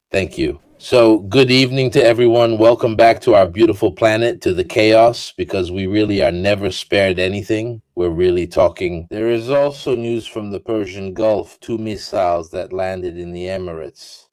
Thank you. So, good evening to everyone. Welcome back to our beautiful planet, to the chaos, because we really are never spared anything. We're really talking. There is also news from the Persian Gulf, two missiles that landed in the Emirates.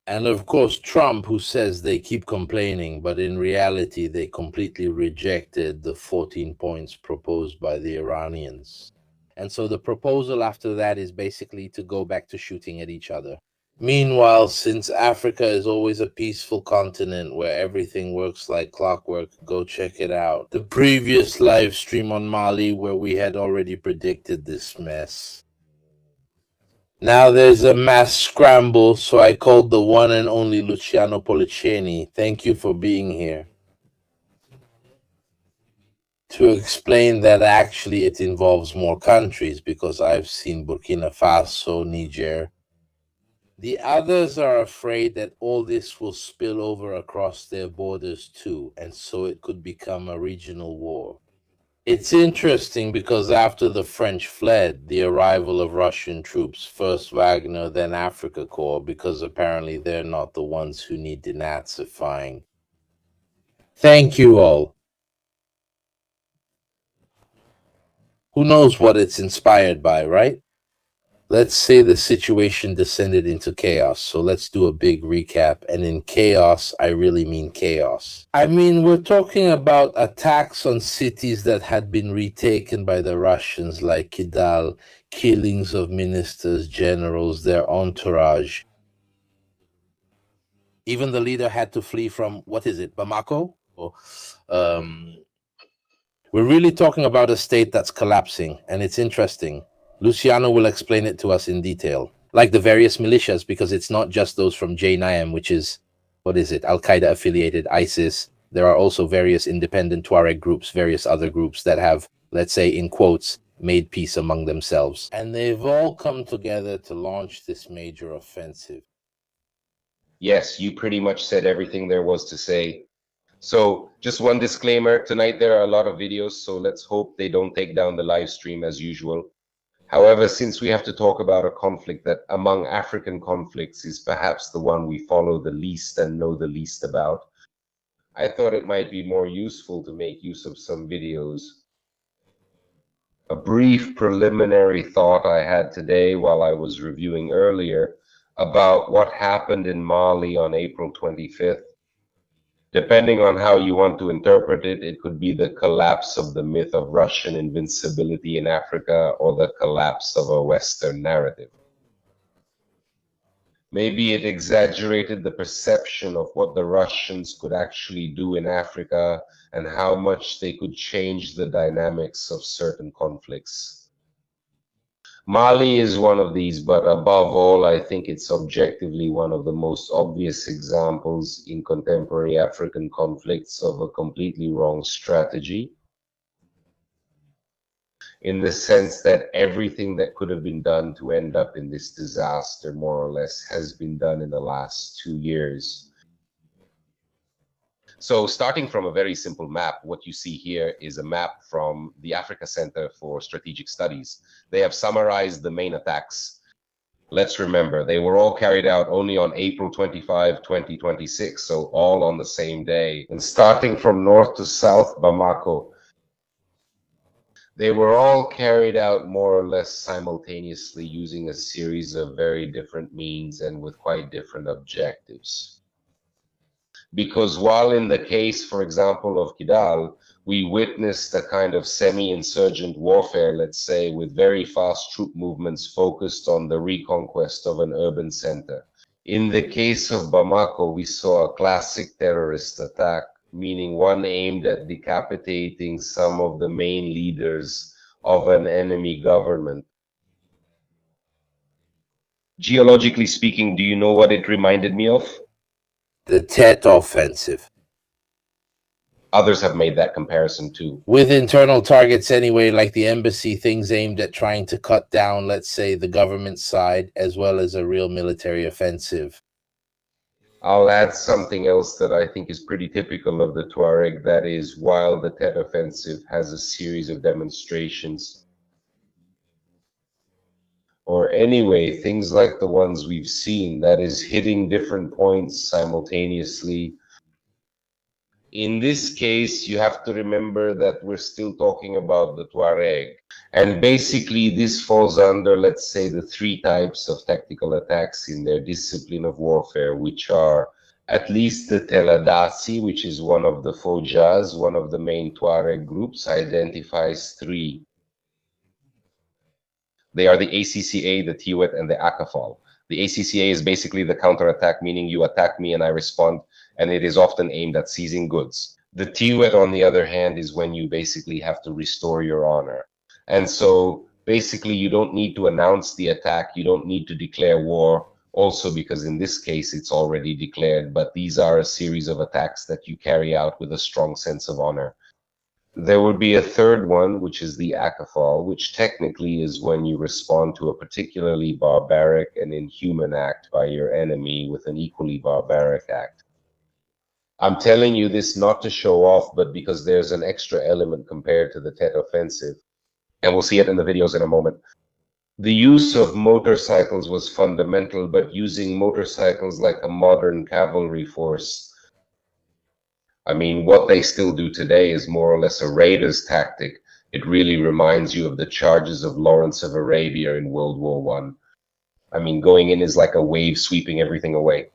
And of course, Trump, who says they keep complaining, but in reality, they completely rejected the 14 points proposed by the Iranians. And so the proposal after that is basically to go back to shooting at each other. Meanwhile, since Africa is always a peaceful continent where everything works like clockwork, go check it out. The previous live stream on Mali, where we had already predicted this mess. Now there's a mass scramble, so I called the one and only Luciano Pollichieni. Thank you for being here. To explain that actually it involves more countries, because I've seen Burkina Faso, Niger. The others are afraid that all this will spill over across their borders too, and so it could become a regional war. It's interesting because after the French fled, the arrival of Russian troops, first Wagner, then Africa Corps, because apparently they're not the ones who need denazifying. Thank you all. Who knows what it's inspired by, right? Let's say the situation descended into chaos, so let's do a big recap. And in chaos, I really mean chaos. I mean, we're talking about attacks on cities that had been retaken by the Russians, like Kidal, killings of ministers, generals, their entourage. Even the leader had to flee from, what is it, Bamako? Um, we're really talking about a state that's collapsing, and it's interesting. Luciano will explain it to us in detail, like the various militias, because it's not just those from J9M, which is, what is it, al-Qaeda affiliated, ISIS. There are also various independent Tuareg groups, various other groups that have, let's say in quotes, made peace among themselves. And they've all come together to launch this major offensive. Yes, you pretty much said everything there was to say. So just one disclaimer, tonight there are a lot of videos, so let's hope they don't take down the live stream as usual. However, since we have to talk about a conflict that among African conflicts is perhaps the one we follow the least and know the least about, I thought it might be more useful to make use of some videos. A brief preliminary thought I had today while I was reviewing earlier about what happened in Mali on April 25th. Depending on how you want to interpret it, it could be the collapse of the myth of Russian invincibility in Africa or the collapse of a Western narrative. Maybe it exaggerated the perception of what the Russians could actually do in Africa and how much they could change the dynamics of certain conflicts. Mali is one of these, but above all, I think it's objectively one of the most obvious examples in contemporary African conflicts of a completely wrong strategy, in the sense that everything that could have been done to end up in this disaster, more or less, has been done in the last 2 years. So starting from a very simple map, what you see here is a map from the Africa Center for Strategic Studies. They have summarized the main attacks. Let's remember, they were all carried out only on April 25, 2026, so all on the same day. And starting from north to south Bamako, they were all carried out more or less simultaneously using a series of very different means and with quite different objectives. Because while in the case, for example, of Kidal, we witnessed a kind of semi-insurgent warfare, let's say, with very fast troop movements focused on the reconquest of an urban center. In the case of Bamako, we saw a classic terrorist attack, meaning one aimed at decapitating some of the main leaders of an enemy government. Geologically speaking, do you know what it reminded me of? The Tet offensive. Others have made that comparison too. With internal targets anyway, like the embassy, things aimed at trying to cut down, let's say, the government side, as well as a real military offensive. I'll add something else that I think is pretty typical of the Tuareg, that is, while the Tet offensive has a series of demonstrations, or anyway, things like the ones we've seen, that is hitting different points simultaneously. In this case, you have to remember that we're still talking about the Tuareg. And basically, this falls under, let's say, the three types of tactical attacks in their discipline of warfare, which are at least the Teladasi, which is one of the Fojahs, one of the main Tuareg groups, identifies three. They are the ACCA, the Tiwet, and the Akafal. The ACCA is basically the counterattack, meaning you attack me and I respond, and it is often aimed at seizing goods. The Tiwet, on the other hand, is when you basically have to restore your honor. And so basically you don't need to announce the attack, you don't need to declare war, also because in this case it's already declared, but these are a series of attacks that you carry out with a strong sense of honor. There would be a third one, which is the Akafal, which technically is when you respond to a particularly barbaric and inhuman act by your enemy with an equally barbaric act. I'm telling you this not to show off, but because there's an extra element compared to the Tet offensive, and we'll see it in the videos in a moment. The use of motorcycles was fundamental, but using motorcycles like a modern cavalry force, I mean, what they still do today is more or less a raider's tactic. It really reminds you of the charges of Lawrence of Arabia in World War I. I mean, going in is like a wave sweeping everything away.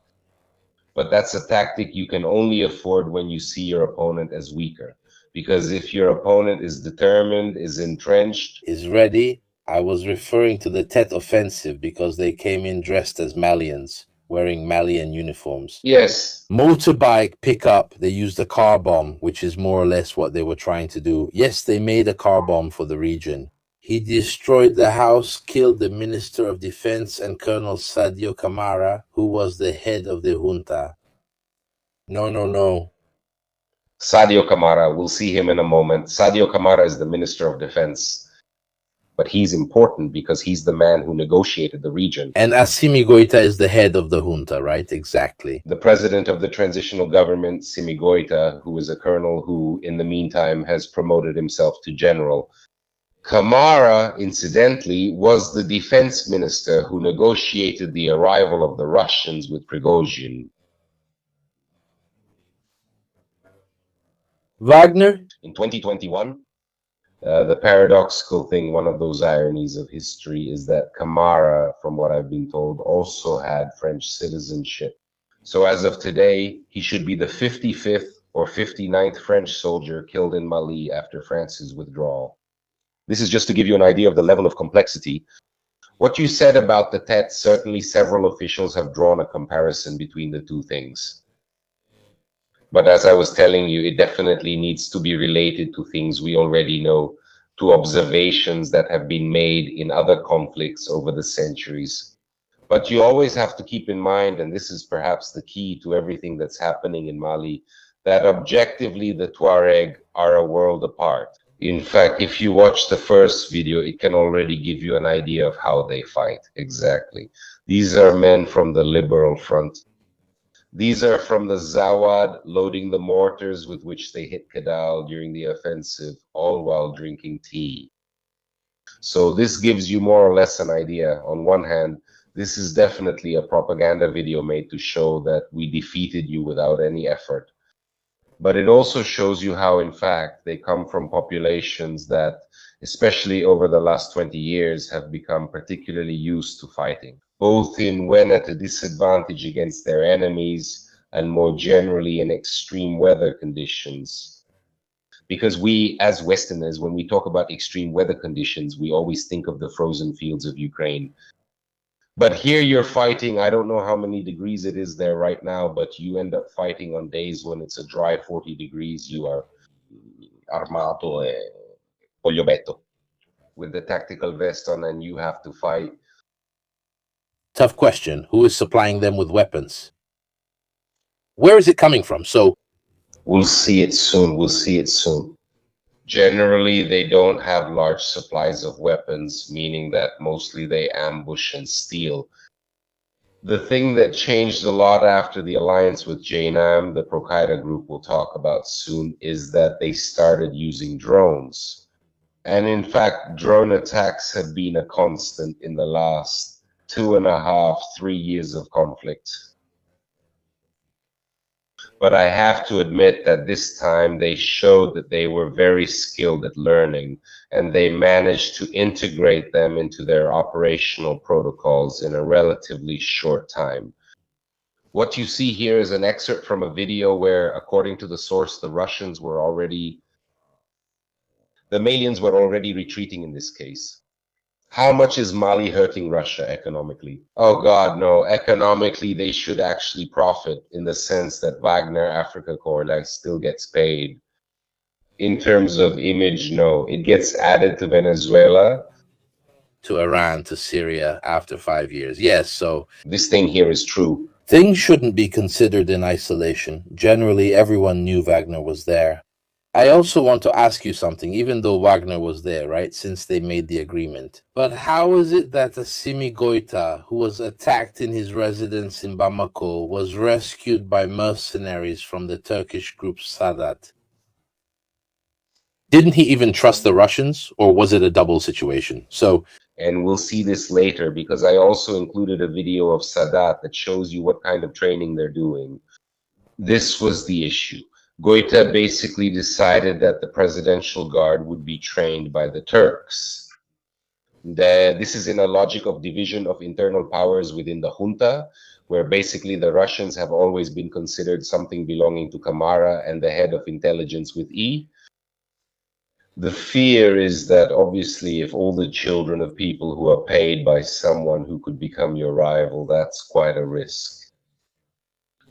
But that's a tactic you can only afford when you see your opponent as weaker. Because if your opponent is determined, is entrenched, is ready. I was referring to the Tet offensive because they came in dressed as Malians, wearing Malian uniforms. yes, Motorbike pickup, they used a car bomb, which is more or less what they were trying to do. Yes, they made a car bomb for the region. He destroyed the house, killed the Minister of Defense and Colonel Sadio Camara, who was the head of the junta. No. Sadio Camara, we'll see him in a moment. Sadio Camara is the Minister of Defense. But he's important because he's the man who negotiated the region. And Assimi Goita is the head of the junta, right? Exactly. The president of the transitional government, Simi Goita, who is a colonel who, in the meantime, has promoted himself to general. Camara, incidentally, was the defense minister who negotiated the arrival of the Russians with Prigozhin. Wagner? In 2021, the paradoxical thing, one of those ironies of history, is that Camara, from what I've been told, also had French citizenship. So as of today, he should be the 55th or 59th French soldier killed in Mali after France's withdrawal. This is just to give you an idea of the level of complexity. What you said about the Tet, certainly several officials have drawn a comparison between the two things. But as I was telling you, it definitely needs to be related to things we already know, to observations that have been made in other conflicts over the centuries. But you always have to keep in mind, and this is perhaps the key to everything that's happening in Mali, that objectively the Tuareg are a world apart. In fact, if you watch the first video, it can already give you an idea of how they fight. Exactly. These are men from the Liberal Front. These are from the Zawad, loading the mortars with which they hit Kidal during the offensive, all while drinking tea. So this gives you more or less an idea. On one hand, this is definitely a propaganda video made to show that we defeated you without any effort. But it also shows you how, in fact, they come from populations that, especially over the last 20 years, have become particularly used to fighting, both in when at a disadvantage against their enemies and more generally in extreme weather conditions. Because we, as Westerners, when we talk about extreme weather conditions, we always think of the frozen fields of Ukraine. But here you're fighting, I don't know how many degrees it is there right now, but you end up fighting on days when it's a dry 40 degrees. You are armato e pogliobetto with the tactical vest on, and you have to fight. Tough question. Who is supplying them with weapons? Where is it coming from? So we'll see it soon. We'll see it soon. Generally, they don't have large supplies of weapons, meaning that mostly they ambush and steal. The thing that changed a lot after the alliance with JNAM, the al-Qaeda group we'll talk about soon, is that they started using drones. And in fact, drone attacks have been a constant in the last 2.5, 3 years of conflict. But I have to admit that this time they showed that they were very skilled at learning, and they managed to integrate them into their operational protocols in a relatively short time. What you see here is an excerpt from a video where, according to the source, the Malians were already retreating in this case. How much is Mali hurting Russia economically? Oh God, no. Economically, they should actually profit in the sense that Wagner Africa Corps still gets paid. In terms of image, no. It gets added to Venezuela, to Iran, to Syria after 5 years. Yes, so this thing here is true. Things shouldn't be considered in isolation. Generally, everyone knew Wagner was there. I also want to ask you something, even though Wagner was there, right, since they made the agreement. But how is it that Assimi Goïta, who was attacked in his residence in Bamako, was rescued by mercenaries from the Turkish group Sadat? Didn't he even trust the Russians, or was it a double situation? And we'll see this later, because I also included a video of Sadat that shows you what kind of training they're doing. This was the issue. Goïta basically decided that the presidential guard would be trained by the Turks. This is in a logic of division of internal powers within the junta, where basically the Russians have always been considered something belonging to Camara and the head of intelligence with E. The fear is that obviously if all the children of people who are paid by someone who could become your rival, that's quite a risk.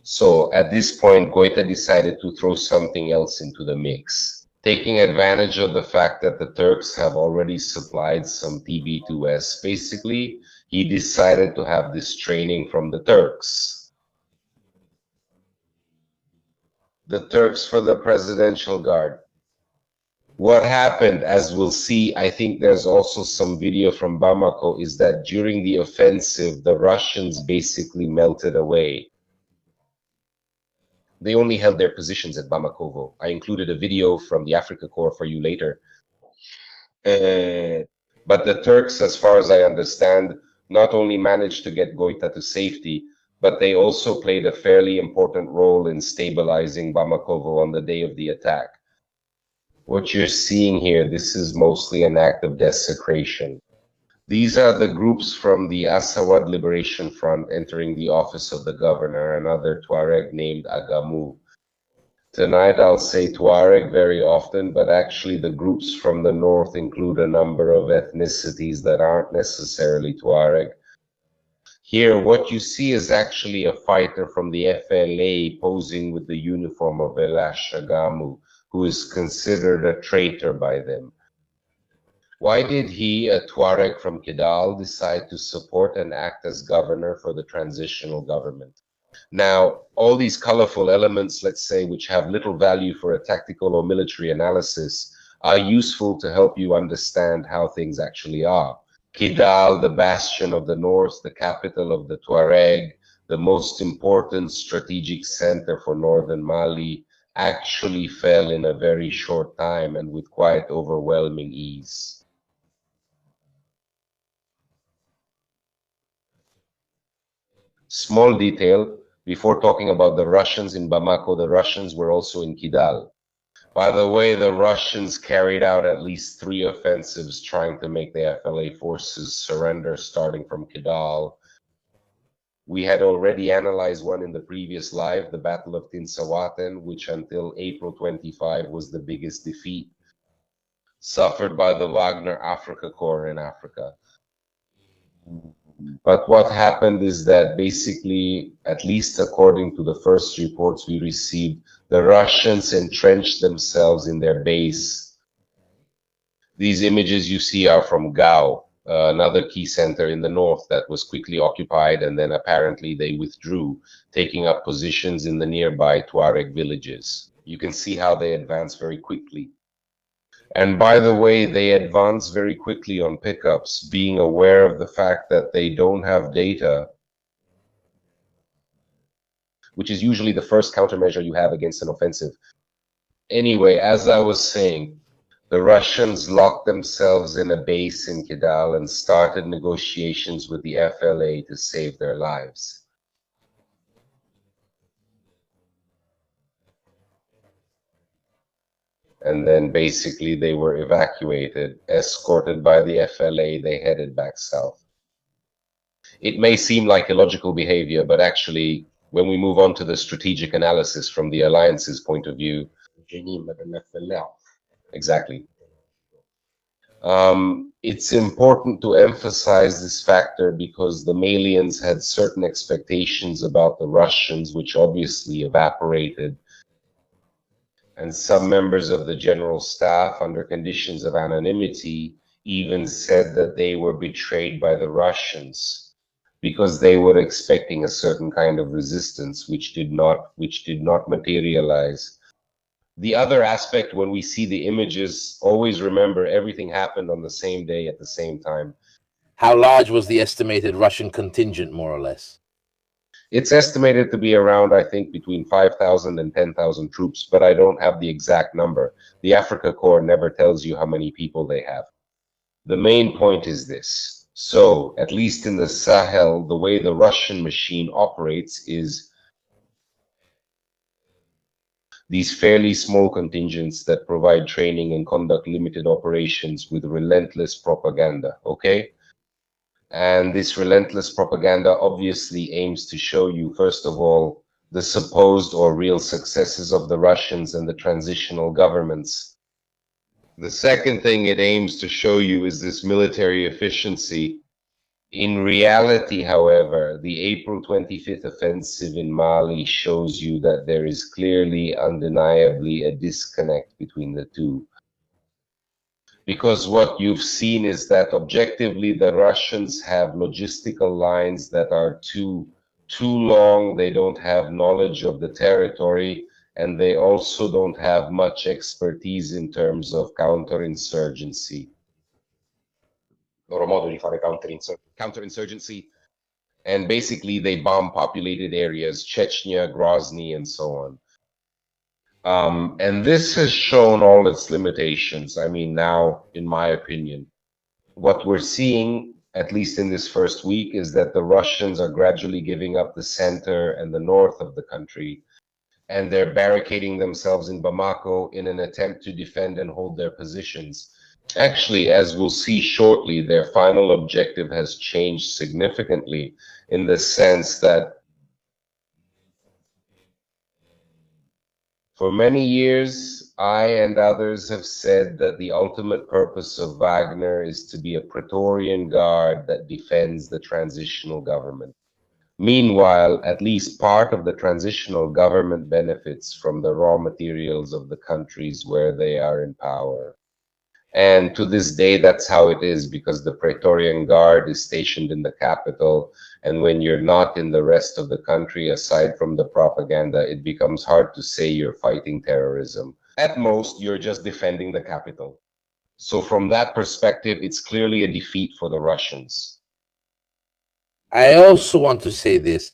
So at this point, Goïta decided to throw something else into the mix, taking advantage of the fact that the Turks have already supplied some TB2S. Basically, he decided to have this training from the Turks. The Turks for the presidential guard. What happened, as we'll see, I think there's also some video from Bamako, is that during the offensive, the Russians basically melted away. They only held their positions at Bamako. I included a video from the Africa Corps for you later. But the Turks, as far as I understand, not only managed to get Goïta to safety, but they also played a fairly important role in stabilizing Bamako on the day of the attack. What you're seeing here, this is mostly an act of desecration. These are the groups from the Assawad Liberation Front entering the office of the governor, another Tuareg named Agamu. Tonight I'll say Tuareg very often, but actually the groups from the north include a number of ethnicities that aren't necessarily Tuareg. Here, what you see is actually a fighter from the FLA posing with the uniform of El Ashagamu, who is considered a traitor by them. Why did he, a Tuareg from Kidal, decide to support and act as governor for the transitional government? Now, all these colorful elements, let's say, which have little value for a tactical or military analysis, are useful to help you understand how things actually are. Kidal, the bastion of the north, the capital of the Tuareg, the most important strategic center for northern Mali, actually fell in a very short time and with quite overwhelming ease. Small detail, before talking about the Russians in Bamako, the Russians were also in Kidal. By the way, the Russians carried out at least 3 offensives trying to make the FLA forces surrender, starting from Kidal. We had already analyzed one in the previous live, the Battle of Tinsawaten, which until April 25 was the biggest defeat suffered by the Wagner Africa Corps in Africa. But what happened is that basically, at least according to the first reports we received, the Russians entrenched themselves in their base. These images you see are from Gao, another key center in the north that was quickly occupied, and then apparently they withdrew, taking up positions in the nearby Tuareg villages. You can see how they advance very quickly. And by the way, they advance very quickly on pickups, being aware of the fact that they don't have data, which is usually the first countermeasure you have against an offensive. Anyway, as I was saying, The Russians locked themselves in a base in Kidal and started negotiations with the FLA to save their lives. And then basically they were evacuated, escorted by the FLA, they headed back south. It may seem like illogical behavior, but actually, when we move on to the strategic analysis from the alliance's point of view, exactly. It's important to emphasize this factor because the Malians had certain expectations about the Russians, which obviously evaporated. And some members of the general staff, under conditions of anonymity, even said that they were betrayed by the Russians because they were expecting a certain kind of resistance, which did not materialize. The other aspect, when we see the images, always remember everything happened on the same day at the same time. How large was the estimated Russian contingent, more or less? It's estimated to be around, I think, between 5,000 and 10,000 troops, but I don't have the exact number. The Africa Corps never tells you how many people they have. The main point is this. So, at least in the Sahel, the way the Russian machine operates is these fairly small contingents that provide training and conduct limited operations with relentless propaganda, okay? And this relentless propaganda obviously aims to show you, first of all, the supposed or real successes of the Russians and the transitional governments. The second thing it aims to show you is this military efficiency. In reality, however, the April 25th offensive in Mali shows you that there is clearly, undeniably, a disconnect between the two. Because what you've seen is that objectively the Russians have logistical lines that are too long, they don't have knowledge of the territory, and they also don't have much expertise in terms of counterinsurgency. Loro modo di fare counterinsurgency, and basically they bomb populated areas, Chechnya, Grozny, and so on. And this has shown all its limitations. I mean, now, in my opinion, what we're seeing, at least in this first week, is that the Russians are gradually giving up the center and the north of the country, and they're barricading themselves in Bamako in an attempt to defend and hold their positions. Actually, as we'll see shortly, their final objective has changed significantly in the sense that for many years, I and others have said that the ultimate purpose of Wagner is to be a Praetorian Guard that defends the transitional government. Meanwhile, at least part of the transitional government benefits from the raw materials of the countries where they are in power. And to this day, that's how it is, because the Praetorian Guard is stationed in the capital. And when you're not in the rest of the country, aside from the propaganda, it becomes hard to say you're fighting terrorism. At most, you're just defending the capital. So from that perspective, it's clearly a defeat for the Russians. I also want to say this.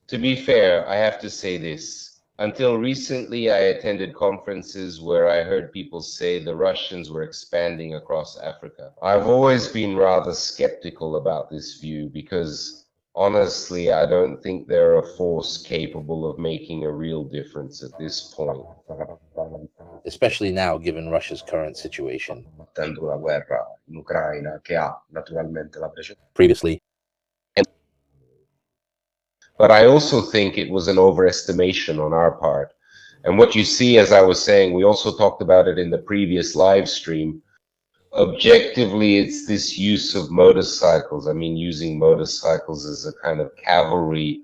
To be fair, I have to say this. Until recently, I attended conferences where I heard people say the Russians were expanding across Africa. I've always been rather skeptical about this view because, honestly, I don't think they're a force capable of making a real difference at this point. Especially now, given Russia's current situation. Previously. But I also think it was an overestimation on our part. And what you see, as I was saying, we also talked about it in the previous live stream. Objectively, it's this use of motorcycles. I mean, using motorcycles as a kind of cavalry.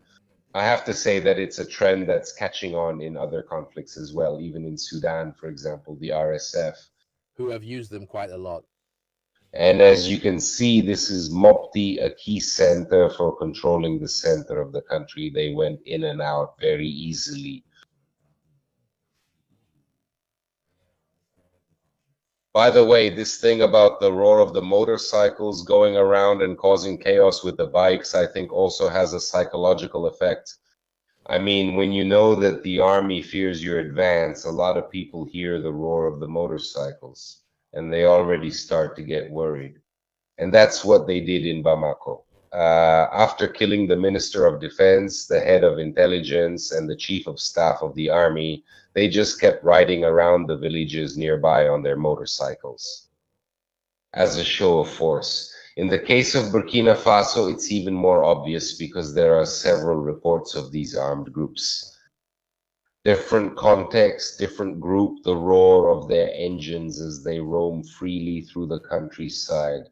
I have to say that it's a trend that's catching on in other conflicts as well, even in Sudan, for example, the RSF. Who have used them quite a lot. And as you can see, this is Mopti, a key center for controlling the center of the country. They went in and out very easily. By the way, this thing about the roar of the motorcycles going around and causing chaos with the bikes, I think also has a psychological effect. I mean, when you know that the army fears your advance, a lot of people hear the roar of the motorcycles. and they already start to get worried. And that's what they did in Bamako. After killing the Minister of Defense, the head of intelligence, and the chief of staff of the army, they just kept riding around the villages nearby on their motorcycles as a show of force. In the case of Burkina Faso, it's even more obvious because there are several reports of these armed groups. Different context, different group, the roar of their engines as they roam freely through the countryside.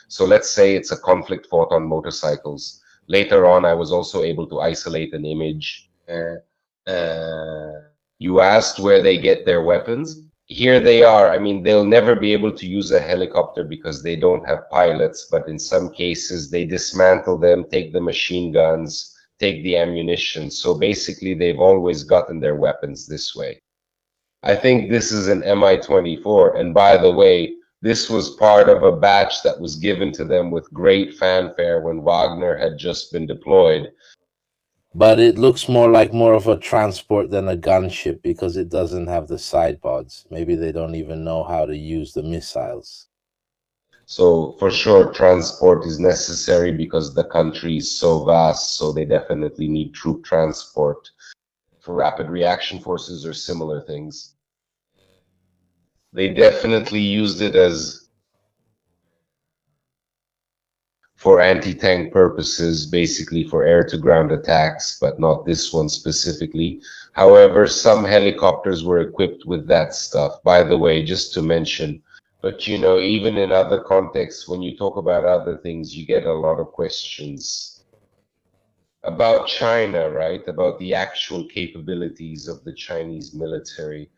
So let's say it's a conflict fought on motorcycles. Later on, I was also able to isolate an image. You asked where they get their weapons. Here they are. I mean, they'll never be able to use a helicopter because they don't have pilots, but in some cases, they dismantle them, take the machine guns, take the ammunition. So basically, they've always gotten their weapons this way. I think this is an Mi-24. And by the way, this was part of a batch that was given to them with great fanfare when Wagner had just been deployed. But it looks more of a transport than a gunship because it doesn't have the side pods. Maybe they don't even know how to use the missiles. So for sure, transport is necessary because the country is so vast, so they definitely need troop transport for rapid reaction forces or similar things. They definitely used it as for anti-tank purposes, basically for air-to-ground attacks, but not this one specifically. However, some helicopters were equipped with that stuff. By the way, just to mention, but you know, even in other contexts, when you talk about other things, you get a lot of questions about China, right? About the actual capabilities of the Chinese military.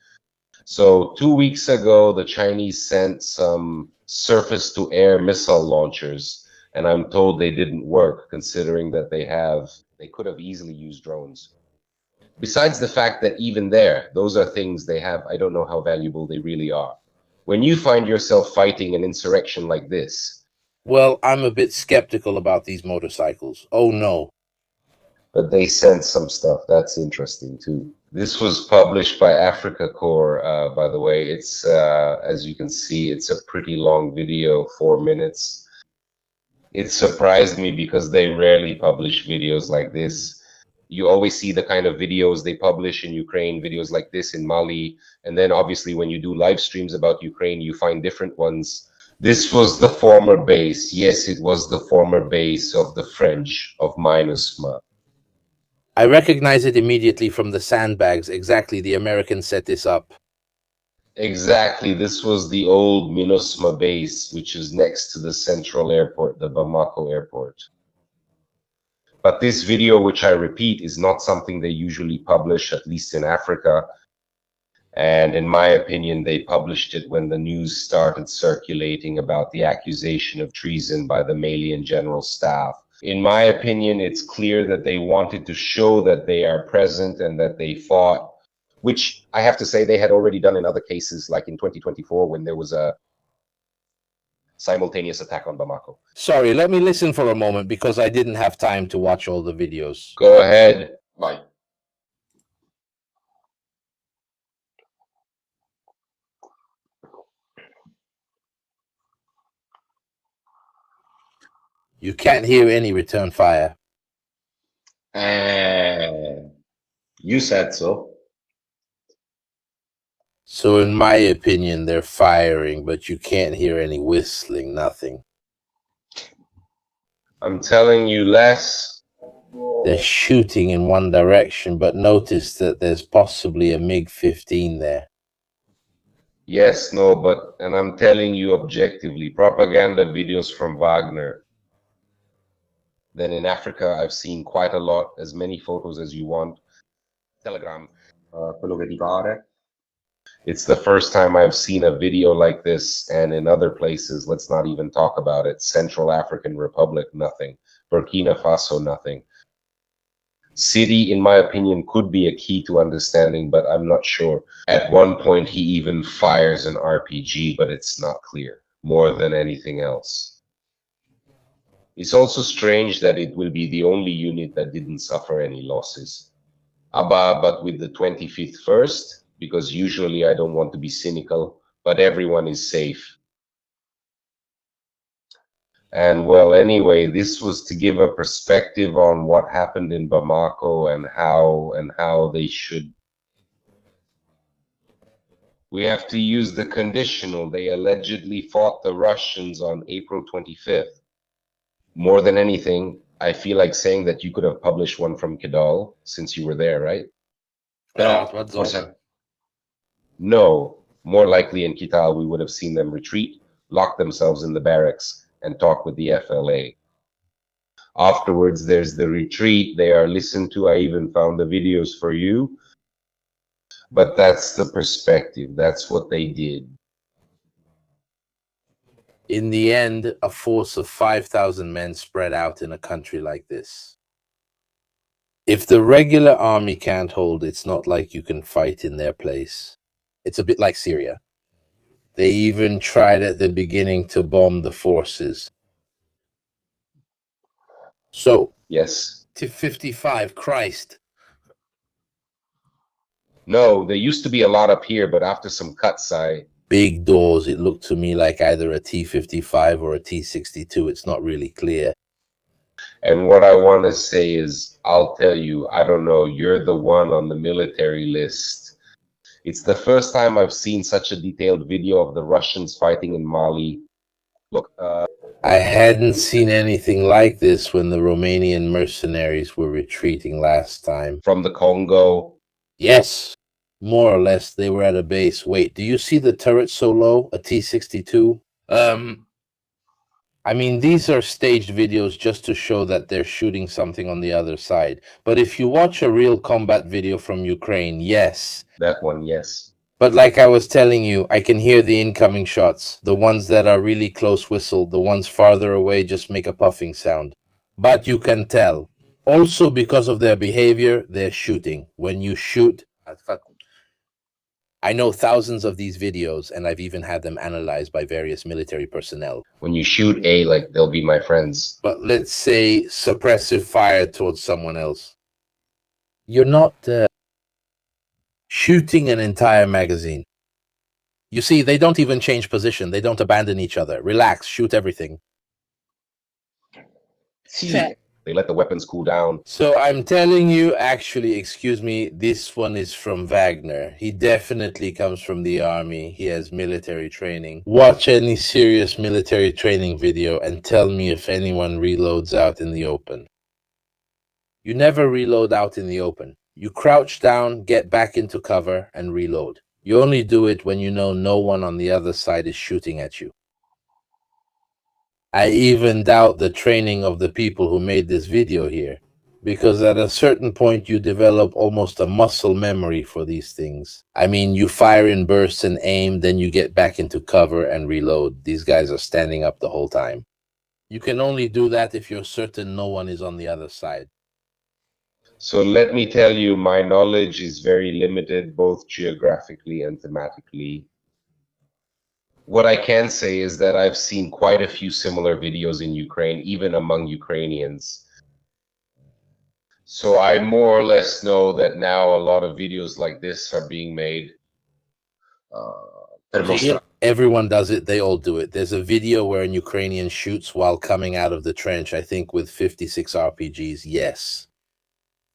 So 2 weeks ago, the Chinese sent some surface-to-air missile launchers, and I'm told they didn't work, considering that they could have easily used drones. Besides the fact that even there, those are things they have, I don't know how valuable they really are. When you find yourself fighting an insurrection like this. Well, I'm a bit skeptical about these motorcycles. Oh no. But they sent some stuff. That's interesting too. This was published by Africa Corps, by the way. It's, as you can see, it's a pretty long video, 4 minutes. It surprised me because they rarely publish videos like this. You always see the kind of videos they publish in Ukraine, videos like this in Mali. And then obviously when you do live streams about Ukraine, you find different ones. This was the former base. Yes, it was the former base of the French, of MINUSMA. I recognize it immediately from the sandbags. Exactly, the Americans set this up. Exactly, this was the old MINUSMA base, which is next to the central airport, the Bamako airport. But this video, which I repeat, is not something they usually publish, at least in Africa. And in my opinion, they published it when the news started circulating about the accusation of treason by the Malian General Staff. In my opinion, it's clear that they wanted to show that they are present and that they fought, which I have to say they had already done in other cases, like in 2024 when there was a simultaneous attack on Bamako. Sorry, let me listen for a moment because I didn't have time to watch all the videos. Go ahead. Bye. You can't hear any return fire. You said so. So in my opinion, they're firing, but you can't hear any whistling, nothing. I'm telling you, Les. They're shooting in one direction, but notice that there's possibly a MiG-15 there. Yes, no, but, and I'm telling you objectively, propaganda videos from Wagner. Then in Africa, I've seen quite a lot, as many photos as you want. Telegram, it's the first time I've seen a video like this, and in other places, let's not even talk about it. Central African Republic, nothing. Burkina Faso, nothing. City, in my opinion, could be a key to understanding, but I'm not sure. At one point, he even fires an RPG, but it's not clear, more than anything else. It's also strange that it will be the only unit that didn't suffer any losses. But with the 25th first, because usually I don't want to be cynical, but everyone is safe. And well, anyway, this was to give a perspective on what happened in Bamako and how they should. We have to use the conditional. They allegedly fought the Russians on April 25th. More than anything, I feel like saying that you could have published one from Kidal since you were there, right? No, more likely in Kidal, we would have seen them retreat, lock themselves in the barracks, and talk with the FLA. Afterwards, there's the retreat. They are listened to. I even found the videos for you. But that's the perspective. That's what they did. In the end, a force of 5,000 men spread out in a country like this. If the regular army can't hold, it's not like you can fight in their place. It's a bit like Syria. They even tried at the beginning to bomb the forces. So, yes. T-55, Christ. No, there used to be a lot up here, but after some cuts, Big doors, it looked to me like either a T-55 or a T-62. It's not really clear. And what I want to say is, I'll tell you, I don't know, you're the one on the military list. It's the first time I've seen such a detailed video of the Russians fighting in Mali. Look, I hadn't seen anything like this when the Romanian mercenaries were retreating last time. From the Congo. Yes, more or less they were at a base. Wait, do you see the turret so low? A T-62? I mean, these are staged videos just to show that they're shooting something on the other side. But if you watch a real combat video from Ukraine, yes. That one, yes. But like I was telling you, I can hear the incoming shots. The ones that are really close whistle, the ones farther away just make a puffing sound. But you can tell. Also, because of their behavior, they're shooting. When you shoot, I know thousands of these videos, and I've even had them analyzed by various military personnel. When you shoot like they'll be my friends. But let's say suppressive fire towards someone else. You're not shooting an entire magazine. You see, they don't even change position. They don't abandon each other. Relax, shoot everything. They let the weapons cool down. So I'm telling you, actually, excuse me, this one is from Wagner. He definitely comes from the army. He has military training. Watch any serious military training video and tell me if anyone reloads out in the open. You never reload out in the open. You crouch down, get back into cover, and reload. You only do it when you know no one on the other side is shooting at you. I even doubt the training of the people who made this video here, because at a certain point you develop almost a muscle memory for these things. I mean, you fire in bursts and aim, then you get back into cover and reload. These guys are standing up the whole time. You can only do that if you're certain no one is on the other side. So let me tell you, my knowledge is very limited, both geographically and thematically. What I can say is that I've seen quite a few similar videos in Ukraine, even among Ukrainians. So I more or less know that now a lot of videos like this are being made. Everyone does it. They all do it. There's a video where an Ukrainian shoots while coming out of the trench, I think with 56 RPGs. Yes.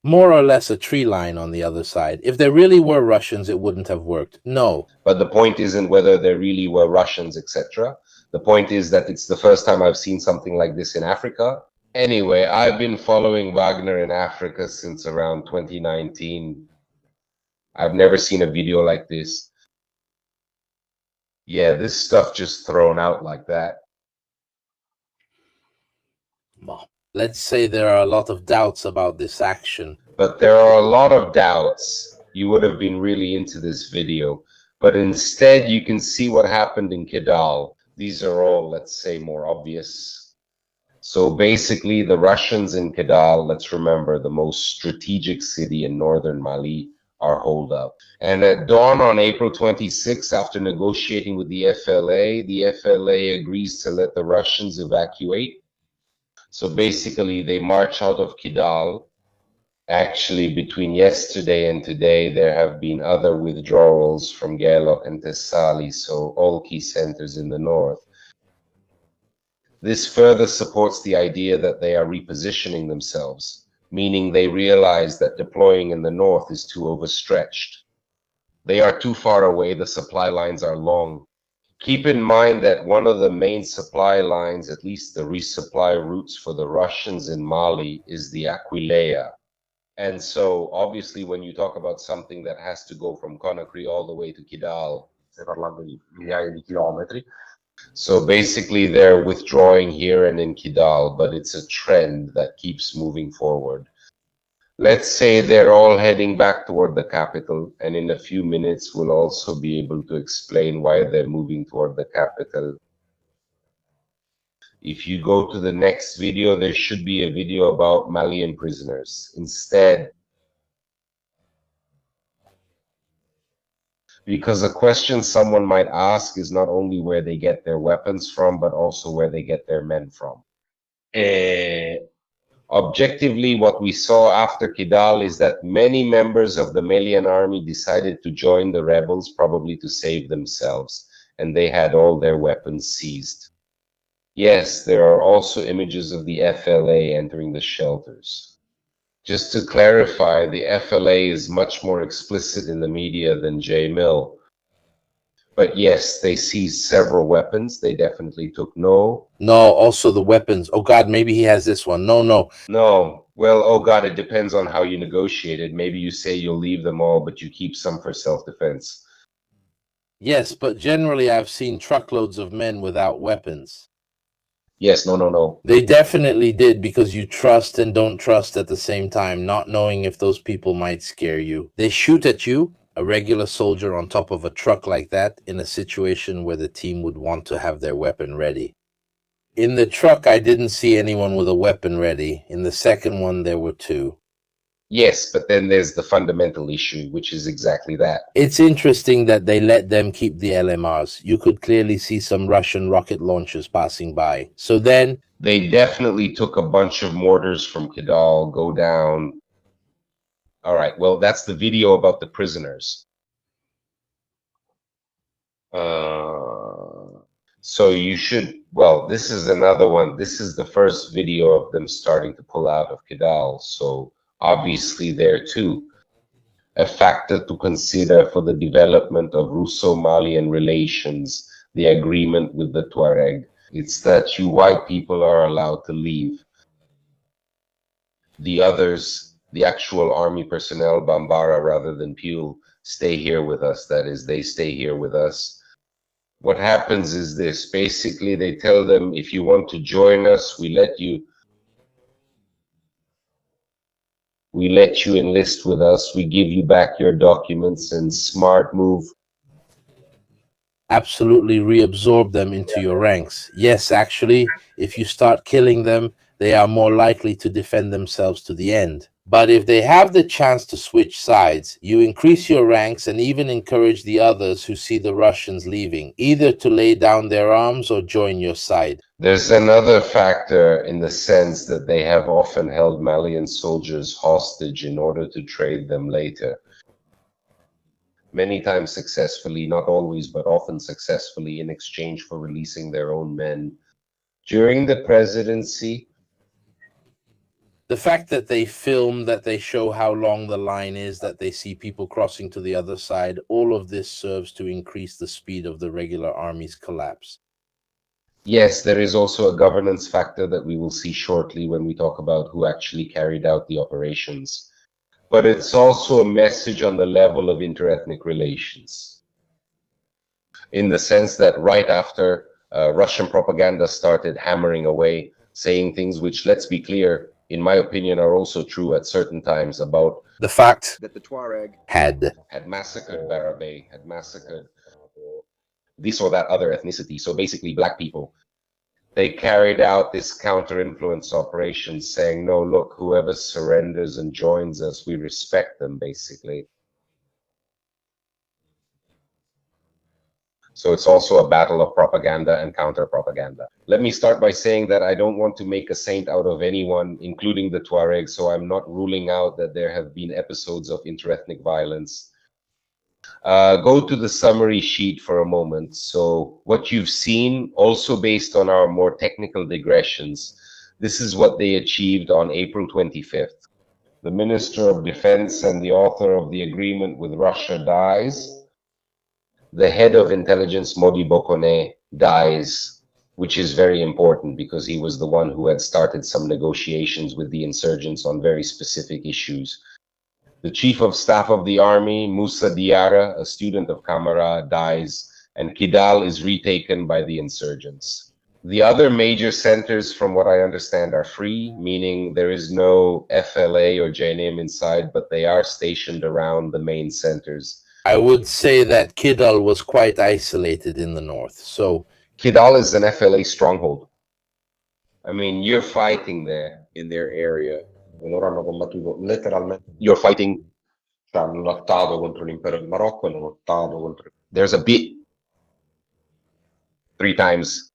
More or less a tree line on the other side. If there really were Russians, it wouldn't have worked. No. But the point isn't whether there really were Russians, etc. The point is that it's the first time I've seen something like this in Africa. Anyway, I've been following Wagner in Africa since around 2019. I've never seen a video like this. Yeah, this stuff just thrown out like that. Let's say there are a lot of doubts about this action. But there are a lot of doubts. You would have been really into this video. But instead, you can see what happened in Kidal. These are all, let's say, more obvious. So basically, the Russians in Kidal, let's remember, the most strategic city in northern Mali, are holed up. And at dawn on April 26, after negotiating with the FLA agrees to let the Russians evacuate. So basically, they march out of Kidal. Actually, between yesterday and today, there have been other withdrawals from Gerlok and Thessaly, so all key centers in the north. This further supports the idea that they are repositioning themselves, meaning they realize that deploying in the north is too overstretched. They are too far away, the supply lines are long. Keep in mind that one of the main supply lines, at least the resupply routes for the Russians in Mali, is the Aquilea. And so obviously when you talk about something that has to go from Conakry all the way to Kidal, stai parlando di migliaia di chilometri. So basically they're withdrawing here and in Kidal, but it's a trend that keeps moving forward. Let's say they're all heading back toward the capital, and in a few minutes we'll also be able to explain why they're moving toward the capital. If you go to the next video, there should be a video about Malian prisoners. Instead, because a question someone might ask is not only where they get their weapons from, but also where they get their men from. Objectively, what we saw after Kidal is that many members of the Malian army decided to join the rebels, probably to save themselves, and they had all their weapons seized. Yes, there are also images of the FLA entering the shelters. Just to clarify, the FLA is much more explicit in the media than J-Mill. But yes, they seized several weapons. They definitely took No, also the weapons. Oh God, maybe he has this one. No. Well, oh God, it depends on how you negotiate it. Maybe you say you'll leave them all, but you keep some for self-defense. Yes, but generally I've seen truckloads of men without weapons. Yes, no. They definitely did, because you trust and don't trust at the same time, not knowing if those people might scare you. They shoot at you, a regular soldier on top of a truck like that, in a situation where the team would want to have their weapon ready. In the truck, I didn't see anyone with a weapon ready. In the second one, there were two. Yes, but then there's the fundamental issue, which is exactly that. It's interesting that they let them keep the LMRs. You could clearly see some Russian rocket launchers passing by. So then, they definitely took a bunch of mortars from Kidal, go down. All right, well, that's the video about the prisoners. So you should, well, this is another one. This is the first video of them starting to pull out of Kidal. So obviously there too, a factor to consider for the development of Russo-Malian relations, the agreement with the Tuareg. It's that you white people are allowed to leave. The others, the actual army personnel, Bambara rather than Pule, stay here with us. That is, they stay here with us. What happens is this. Basically, they tell them, if you want to join us, we let you enlist with us. We give you back your documents, and smart move. Absolutely reabsorb them into your ranks. Yes, actually, if you start killing them, they are more likely to defend themselves to the end. But if they have the chance to switch sides, you increase your ranks and even encourage the others who see the Russians leaving, either to lay down their arms or join your side. There's another factor in the sense that they have often held Malian soldiers hostage in order to trade them later. Many times successfully, not always, but often successfully, in exchange for releasing their own men. During the presidency, the fact that they film, that they show how long the line is, that they see people crossing to the other side, all of this serves to increase the speed of the regular army's collapse. Yes, there is also a governance factor that we will see shortly when we talk about who actually carried out the operations. But it's also a message on the level of interethnic relations, in the sense that right after Russian propaganda started hammering away, saying things which, let's be clear, in my opinion, are also true at certain times, about the fact that the Tuareg had massacred Barabé, had massacred this or that other ethnicity, so basically black people. They carried out this counter-influence operation, saying, no, look, whoever surrenders and joins us, we respect them, basically. So it's also a battle of propaganda and counter-propaganda. Let me start by saying that I don't want to make a saint out of anyone, including the Tuareg, so I'm not ruling out that there have been episodes of interethnic violence. Go to the summary sheet for a moment. So what you've seen, also based on our more technical digressions, this is what they achieved on April 25th. The Minister of Defense and the author of the agreement with Russia dies. The head of intelligence, Modi Bokone, dies, which is very important because he was the one who had started some negotiations with the insurgents on very specific issues. The chief of staff of the army, Musa Diarra, a student of Kamara, dies, and Kidal is retaken by the insurgents. The other major centers, from what I understand, are free, meaning there is no FLA or JNM inside, but they are stationed around the main centers. I would say that Kidal was quite isolated in the north. So Kidal is an FLA stronghold. I mean, you're fighting there in their area. Loro hanno combattuto letteralmente, You're fighting. cioè hanno lottato contro l'impero del Marocco, hanno lottato contro... There's a bit 3 times.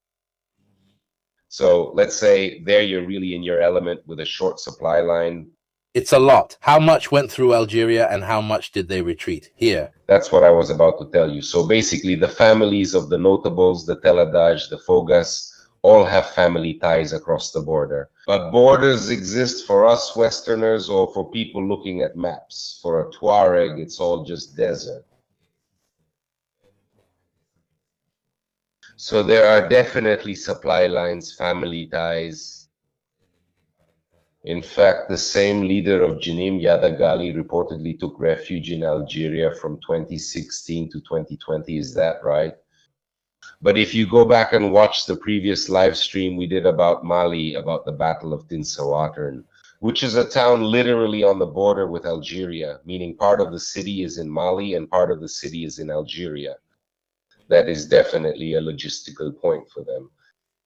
So let's say there you're really in your element with a short supply line. it's a lot. How much went through Algeria and how much did they retreat? Here. That's what I was about to tell you. So basically the families of the notables, the Teladaj, the Fogas, all have family ties across the border. But borders exist for us Westerners or for people looking at maps. For a Tuareg, it's all just desert. So there are definitely supply lines, family ties. In fact, the same leader of Jenim, Yadagali, reportedly took refuge in Algeria from 2016 to 2020. Is that right? But if you go back and watch the previous live stream we did about Mali, about the Battle of Tinsawatern, which is a town literally on the border with Algeria, meaning part of the city is in Mali and part of the city is in Algeria. That is definitely a logistical point for them.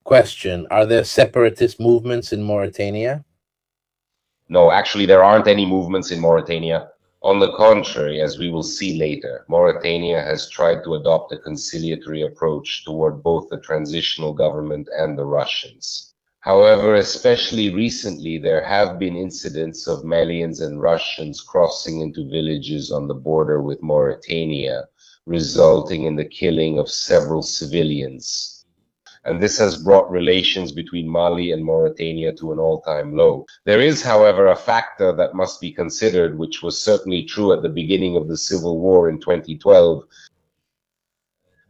Question, are there separatist movements in Mauritania? No, actually, there aren't any movements in Mauritania. On the contrary, as we will see later, Mauritania has tried to adopt a conciliatory approach toward both the transitional government and the Russians. However, especially recently, there have been incidents of Malians and Russians crossing into villages on the border with Mauritania, resulting in the killing of several civilians. And this has brought relations between Mali and Mauritania to an all-time low. There is, however, a factor that must be considered, which was certainly true at the beginning of the civil war in 2012.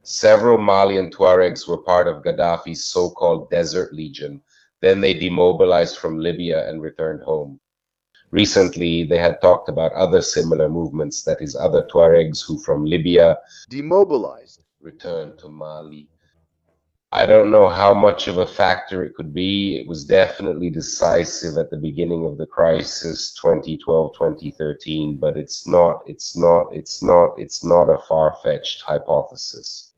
Several Malian Tuaregs were part of Gaddafi's so-called Desert Legion. Then they demobilized from Libya and returned home. Recently, they had talked about other similar movements, that is, other Tuaregs who from Libya demobilized, returned to Mali. I don't know how much of a factor it could be. It was definitely decisive at the beginning of the crisis, 2012, 2013, but it's not a far-fetched hypothesis.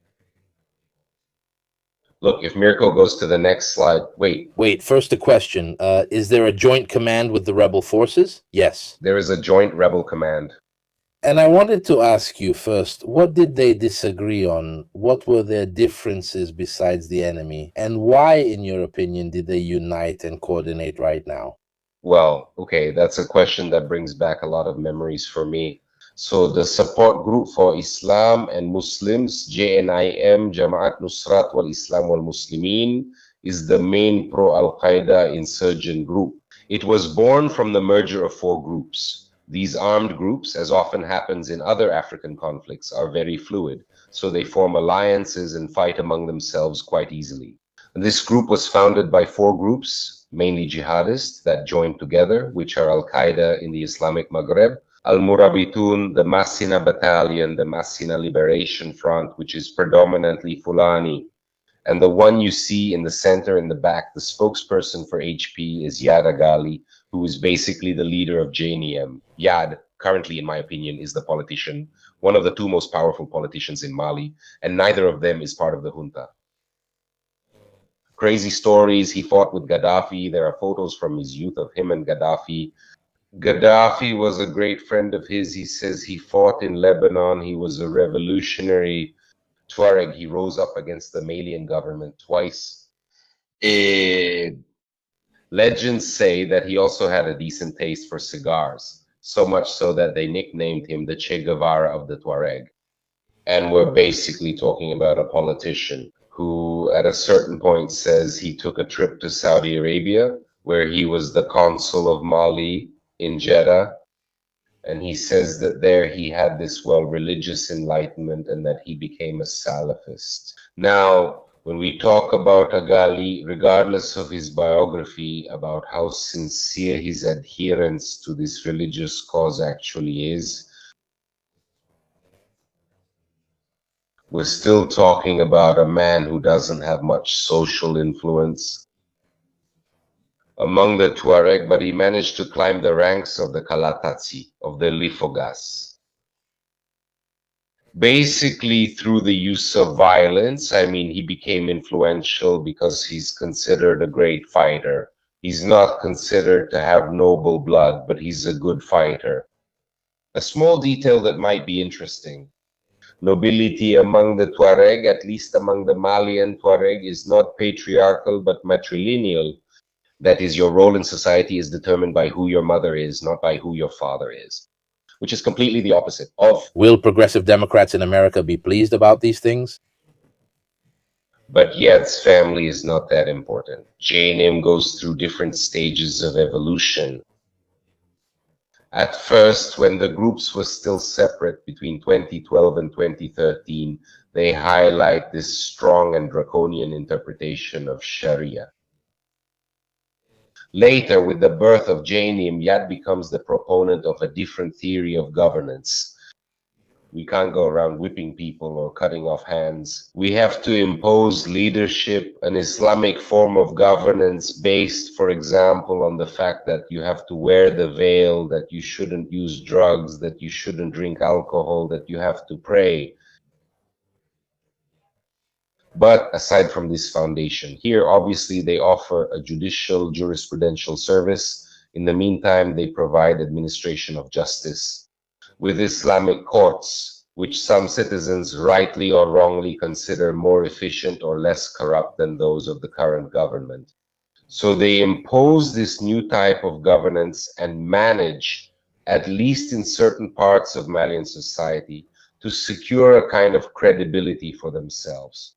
Look, if Mirko goes to the next slide, Wait, first a question. Is there a joint command with the rebel forces? Yes. There is a joint rebel command. And I wanted to ask you first, what did they disagree on? What were their differences besides the enemy? And why, in your opinion, did they unite and coordinate right now? Well, okay, that's a question that brings back a lot of memories for me. So the Support Group for Islam and Muslims, JNIM, Jama'at Nusrat wal Islam wal Muslimin, is the main pro-al-Qaeda insurgent group. It was born from the merger of 4 groups. These armed groups, as often happens in other African conflicts, are very fluid, so they form alliances and fight among themselves quite easily. This group was founded by 4 groups, mainly jihadists, that joined together, which are al-Qaeda in the Islamic Maghreb, Al-Murabitun, the Massina Battalion, the Massina Liberation Front, which is predominantly Fulani. And the one you see in the center in the back, the spokesperson for HP, is Yadagali, who is basically the leader of JNIM. Yad, currently, in my opinion, is the politician, one of the 2 most powerful politicians in Mali, and neither of them is part of the junta. Crazy stories, he fought with Gaddafi. There are photos from his youth of him and Gaddafi. Gaddafi was a great friend of his. He says he fought in Lebanon. He was a revolutionary Tuareg, he rose up against the Malian government twice. Legends say that he also had a decent taste for cigars, so much so that they nicknamed him the Che Guevara of the Tuareg. And we're basically talking about a politician who, at a certain point, says he took a trip to Saudi Arabia, where he was the consul of Mali in Jeddah. And he says that there he had this, religious enlightenment and that he became a Salafist. Now, when we talk about Agali, regardless of his biography, about how sincere his adherence to this religious cause actually is, we're still talking about a man who doesn't have much social influence among the Tuareg, but he managed to climb the ranks of the Kalatatsi, of the Lifogas. Basically, through the use of violence. I mean, he became influential because he's considered a great fighter. He's not considered to have noble blood, but he's a good fighter. A small detail that might be interesting. Nobility among the Tuareg, at least among the Malian Tuareg, is not patriarchal but matrilineal. That is, your role in society is determined by who your mother is, not by who your father is, which is completely the opposite of... Will progressive Democrats in America be pleased about these things? But Yad's family is not that important. J&M goes through different stages of evolution. At first, when the groups were still separate between 2012 and 2013, they highlight this strong and draconian interpretation of Sharia. Later, with the birth of J&M, Yad becomes the proponent of a different theory of governance. We can't go around whipping people or cutting off hands. We have to impose leadership, an Islamic form of governance based, for example, on the fact that you have to wear the veil, that you shouldn't use drugs, that you shouldn't drink alcohol, that you have to pray. But aside from this foundation, here obviously they offer a judicial jurisprudential service. In the meantime, they provide administration of justice with Islamic courts, which some citizens rightly or wrongly consider more efficient or less corrupt than those of the current government. So they impose this new type of governance and manage, at least in certain parts of Malian society, to secure a kind of credibility for themselves.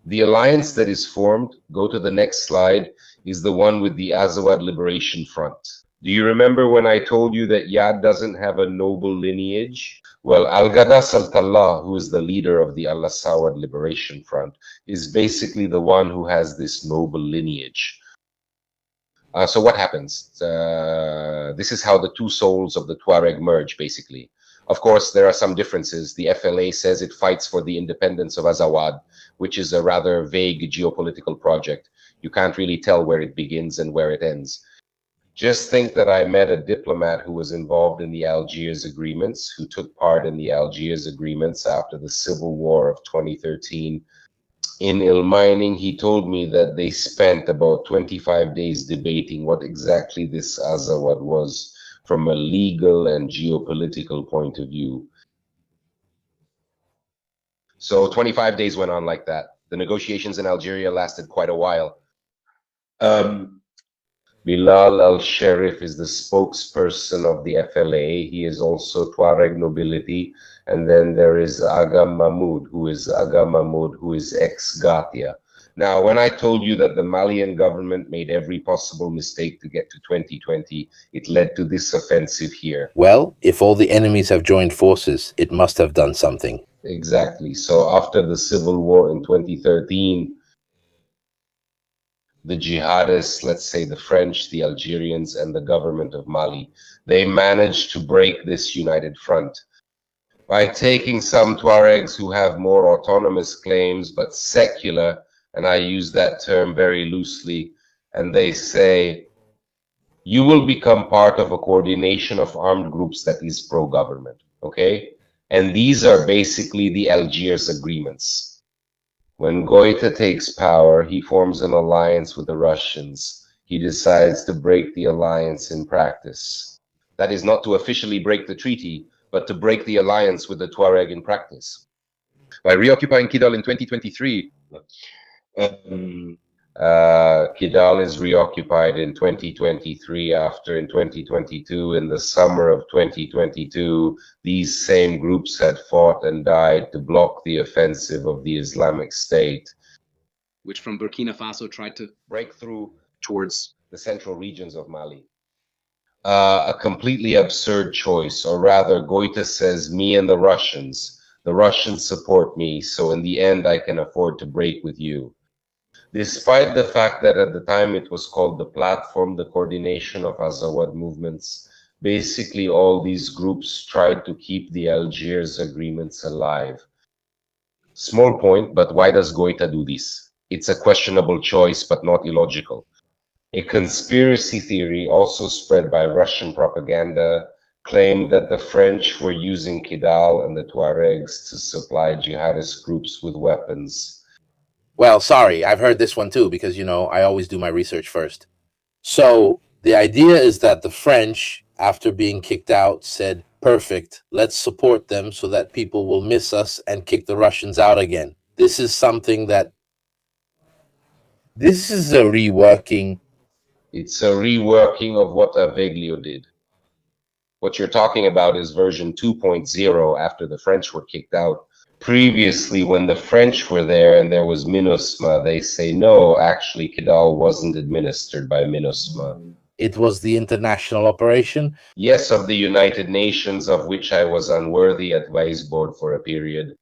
The alliance that is formed, go to the next slide, is the one with the Azawad Liberation Front. Do you remember when I told you that Yad doesn't have a noble lineage? Well, Al-Ghadas al-Tallah, who is the leader of the Al-Azawad Liberation Front, is basically the one who has this noble lineage. So what happens? This is how the two souls of the Tuareg merge, basically. Of course, there are some differences. The FLA says it fights for the independence of Azawad, which is a rather vague geopolitical project. You can't really tell where it begins and where it ends. Just think that I met a diplomat who was involved in the Algiers agreements, who took part in the Algiers agreements after the civil war of 2013. In Ilmining, he told me that they spent about 25 days debating what exactly this Azawad was from a legal and geopolitical point of view. So 25 days went on like that. The negotiations in Algeria lasted quite a while. Bilal al-Sharif is the spokesperson of the FLA. He is also Tuareg nobility. And then there is Aga Mahmoud, who is ex-Gatia. Now, when I told you that the Malian government made every possible mistake to get to 2020, it led to this offensive here. Well, if all the enemies have joined forces, it must have done something. Exactly. So after the civil war in 2013, the jihadists, let's say the French, the Algerians, and the government of Mali, they managed to break this united front by taking some Tuaregs who have more autonomous claims but secular, and I use that term very loosely, and they say, you will become part of a coordination of armed groups that is pro-government, okay? And these are basically the Algiers agreements. When Goita takes power, he forms an alliance with the Russians. He decides to break the alliance in practice. That is not to officially break the treaty, but to break the alliance with the Tuareg in practice. By reoccupying Kidal in 2023, Kidal is reoccupied in 2023 after in 2022, in the summer of 2022, these same groups had fought and died to block the offensive of the Islamic State, which from Burkina Faso tried to break through towards the central regions of Mali. A completely absurd choice, or rather, Goita says, me and the Russians support me, so in the end I can afford to break with you. Despite the fact that at the time it was called the Platform, the Coordination of Azawad Movements, basically all these groups tried to keep the Algiers agreements alive. Small point, but why does Goita do this? It's a questionable choice, but not illogical. A conspiracy theory also spread by Russian propaganda claimed that the French were using Kidal and the Tuaregs to supply jihadist groups with weapons. Well, sorry, I've heard this one too, because, you know, I always do my research first. So the idea is that the French, after being kicked out, said, perfect, let's support them so that people will miss us and kick the Russians out again. This is something that, this is a reworking. It's a reworking of what Aveglio did. What you're talking about is version 2.0 after the French were kicked out. Previously, when the French were there and there was MINUSMA, they say, no, actually, Kidal wasn't administered by MINUSMA. It was the international operation? Yes, of the United Nations, of which I was unworthy advice board for a period.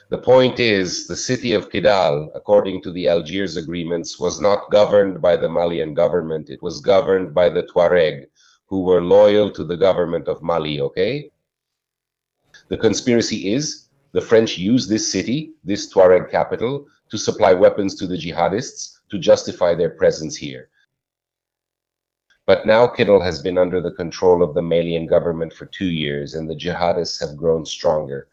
The point is, the city of Kidal, according to the Algiers agreements, was not governed by the Malian government. It was governed by the Tuareg, who were loyal to the government of Mali, okay? The conspiracy is, the French used this city, this Tuareg capital, to supply weapons to the jihadists to justify their presence here. But now Kidal has been under the control of the Malian government for 2 years, and the jihadists have grown stronger.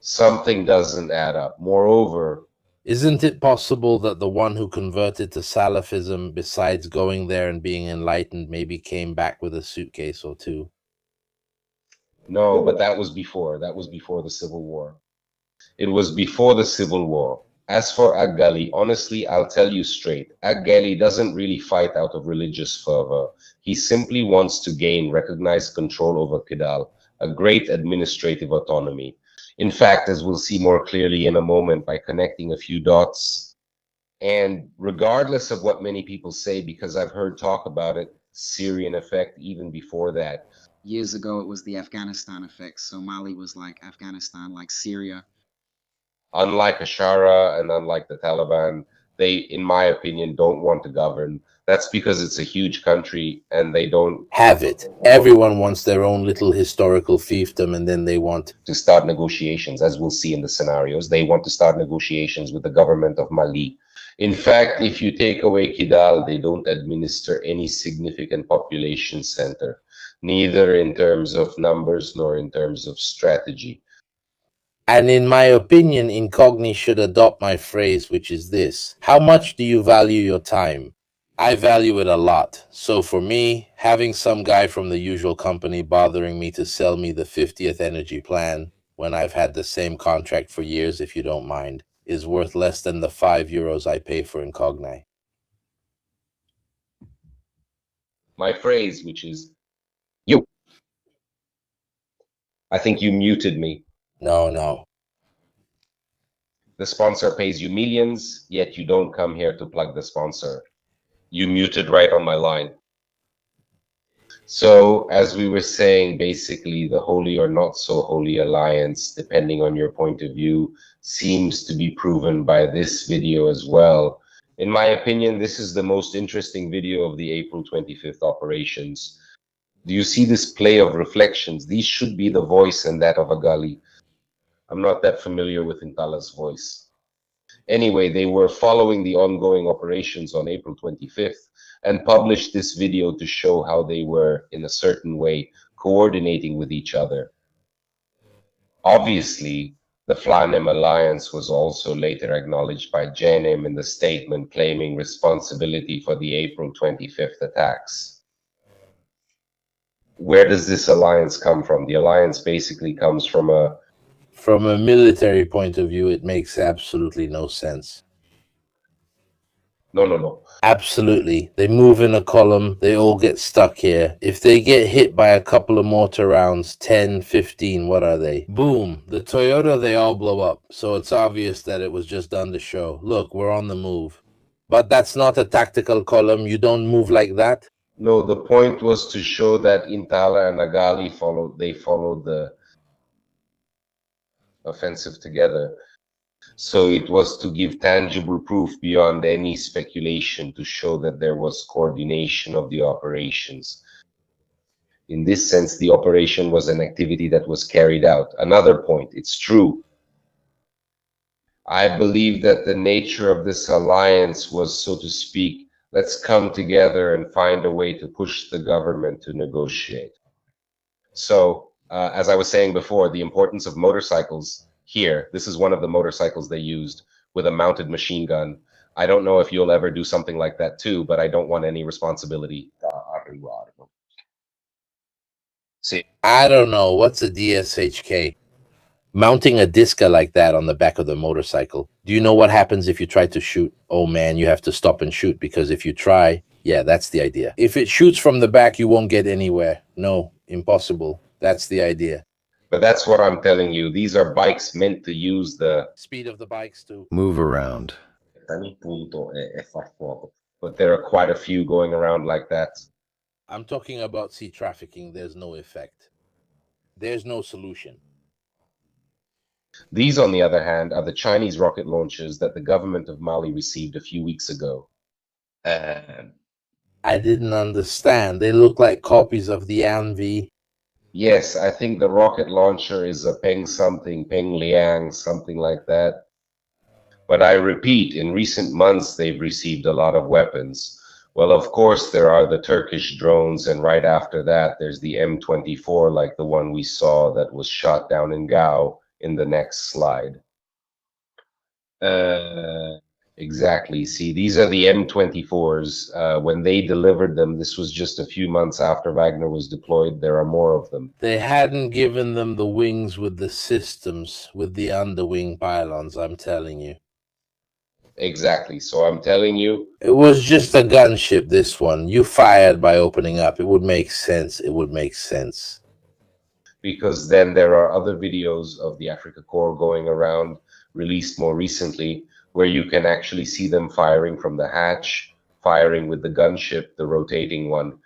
Something doesn't add up. Moreover, isn't it possible that the one who converted to Salafism, besides going there and being enlightened, maybe came back with a suitcase or two? No, but that was before. That was before the Civil War. It was before the Civil War. As for Agali, honestly, I'll tell you straight, Agali doesn't really fight out of religious fervor. He simply wants to gain recognized control over Kidal, a great administrative autonomy. In fact, as we'll see more clearly in a moment by connecting a few dots, and regardless of what many people say, because I've heard talk about it, Syrian effect even before that. Years ago, it was the Afghanistan effect. So Mali was like Afghanistan, like Syria. Unlike Ashara and unlike the Taliban, they, in my opinion, don't want to govern. That's because it's a huge country and they don't have it. Everyone wants their own little historical fiefdom, and then they want to start negotiations, as we'll see in the scenarios. They want to start negotiations with the government of Mali. In fact, if you take away Kidal, they don't administer any significant population center, neither in terms of numbers nor in terms of strategy. And in my opinion, Incogni should adopt my phrase, which is this: how much do you value your time? I value it a lot. So for me, having some guy from the usual company bothering me to sell me the 50th energy plan, when I've had the same contract for years, if you don't mind, is worth less than the €5 I pay for Incogni. My phrase, which is, you. I think you muted me. No. The sponsor pays you millions, yet you don't come here to plug the sponsor. You muted right on my line. So, as we were saying, basically the holy or not so holy alliance, depending on your point of view, seems to be proven by this video as well. In my opinion, this is the most interesting video of the April 25th operations. Do you see this play of reflections? These should be the voice and that of Agali. I'm not that familiar with Intala's voice. Anyway, they were following the ongoing operations on April 25th and published this video to show how they were, in a certain way, coordinating with each other. Obviously, the Flanem alliance was also later acknowledged by Jenim in the statement claiming responsibility for the April 25th attacks. Where does this alliance come from? The alliance basically comes from a From a military point of view, it makes absolutely no sense. No. Absolutely. They move in a column, they all get stuck here. If they get hit by a couple of mortar rounds, 10, 15, what are they? Boom. The Toyota, they all blow up. So it's obvious that it was just done to show. Look, we're on the move. But that's not a tactical column. You don't move like that. No, the point was to show that Intala and Agali followed the offensive together. So it was to give tangible proof beyond any speculation to show that there was coordination of the operations. In this sense, the operation was an activity that was carried out. Another point, it's true. I believe that the nature of this alliance was, so to speak, let's come together and find a way to push the government to negotiate. So, as I was saying before, the importance of motorcycles here, this is one of the motorcycles they used with a mounted machine gun. I don't know if you'll ever do something like that too, but I don't want any responsibility. See, I don't know. What's a DSHK? Mounting a Disca like that on the back of the motorcycle. Do you know what happens if you try to shoot? Oh man, you have to stop and shoot, because if you try, yeah, that's the idea. If it shoots from the back, you won't get anywhere. No, impossible. That's the idea. But that's what I'm telling you. These are bikes meant to use the speed of the bikes to move around. But there are quite a few going around like that. I'm talking about sea trafficking. There's no effect. There's no solution. These, on the other hand, are the Chinese rocket launchers that the government of Mali received a few weeks ago. I didn't understand. They look like copies of the Anvi. Yes, I think the rocket launcher is a Peng something, Peng Liang, something like that. But I repeat, in recent months, they've received a lot of weapons. Well, of course, there are the Turkish drones, and right after that, there's the M24, like the one we saw that was shot down in Gao in the next slide. Exactly. See, these are the M24s. When they delivered them, this was just a few months after Wagner was deployed. There are more of them. They hadn't given them the wings with the systems, with the underwing pylons, I'm telling you. Exactly. So I'm telling you. It was just a gunship, this one. You fired by opening up. It would make sense. It would make sense. Because then there are other videos of the Africa Corps going around, released more recently, where you can actually see them firing from the hatch, firing with the gunship, the rotating one.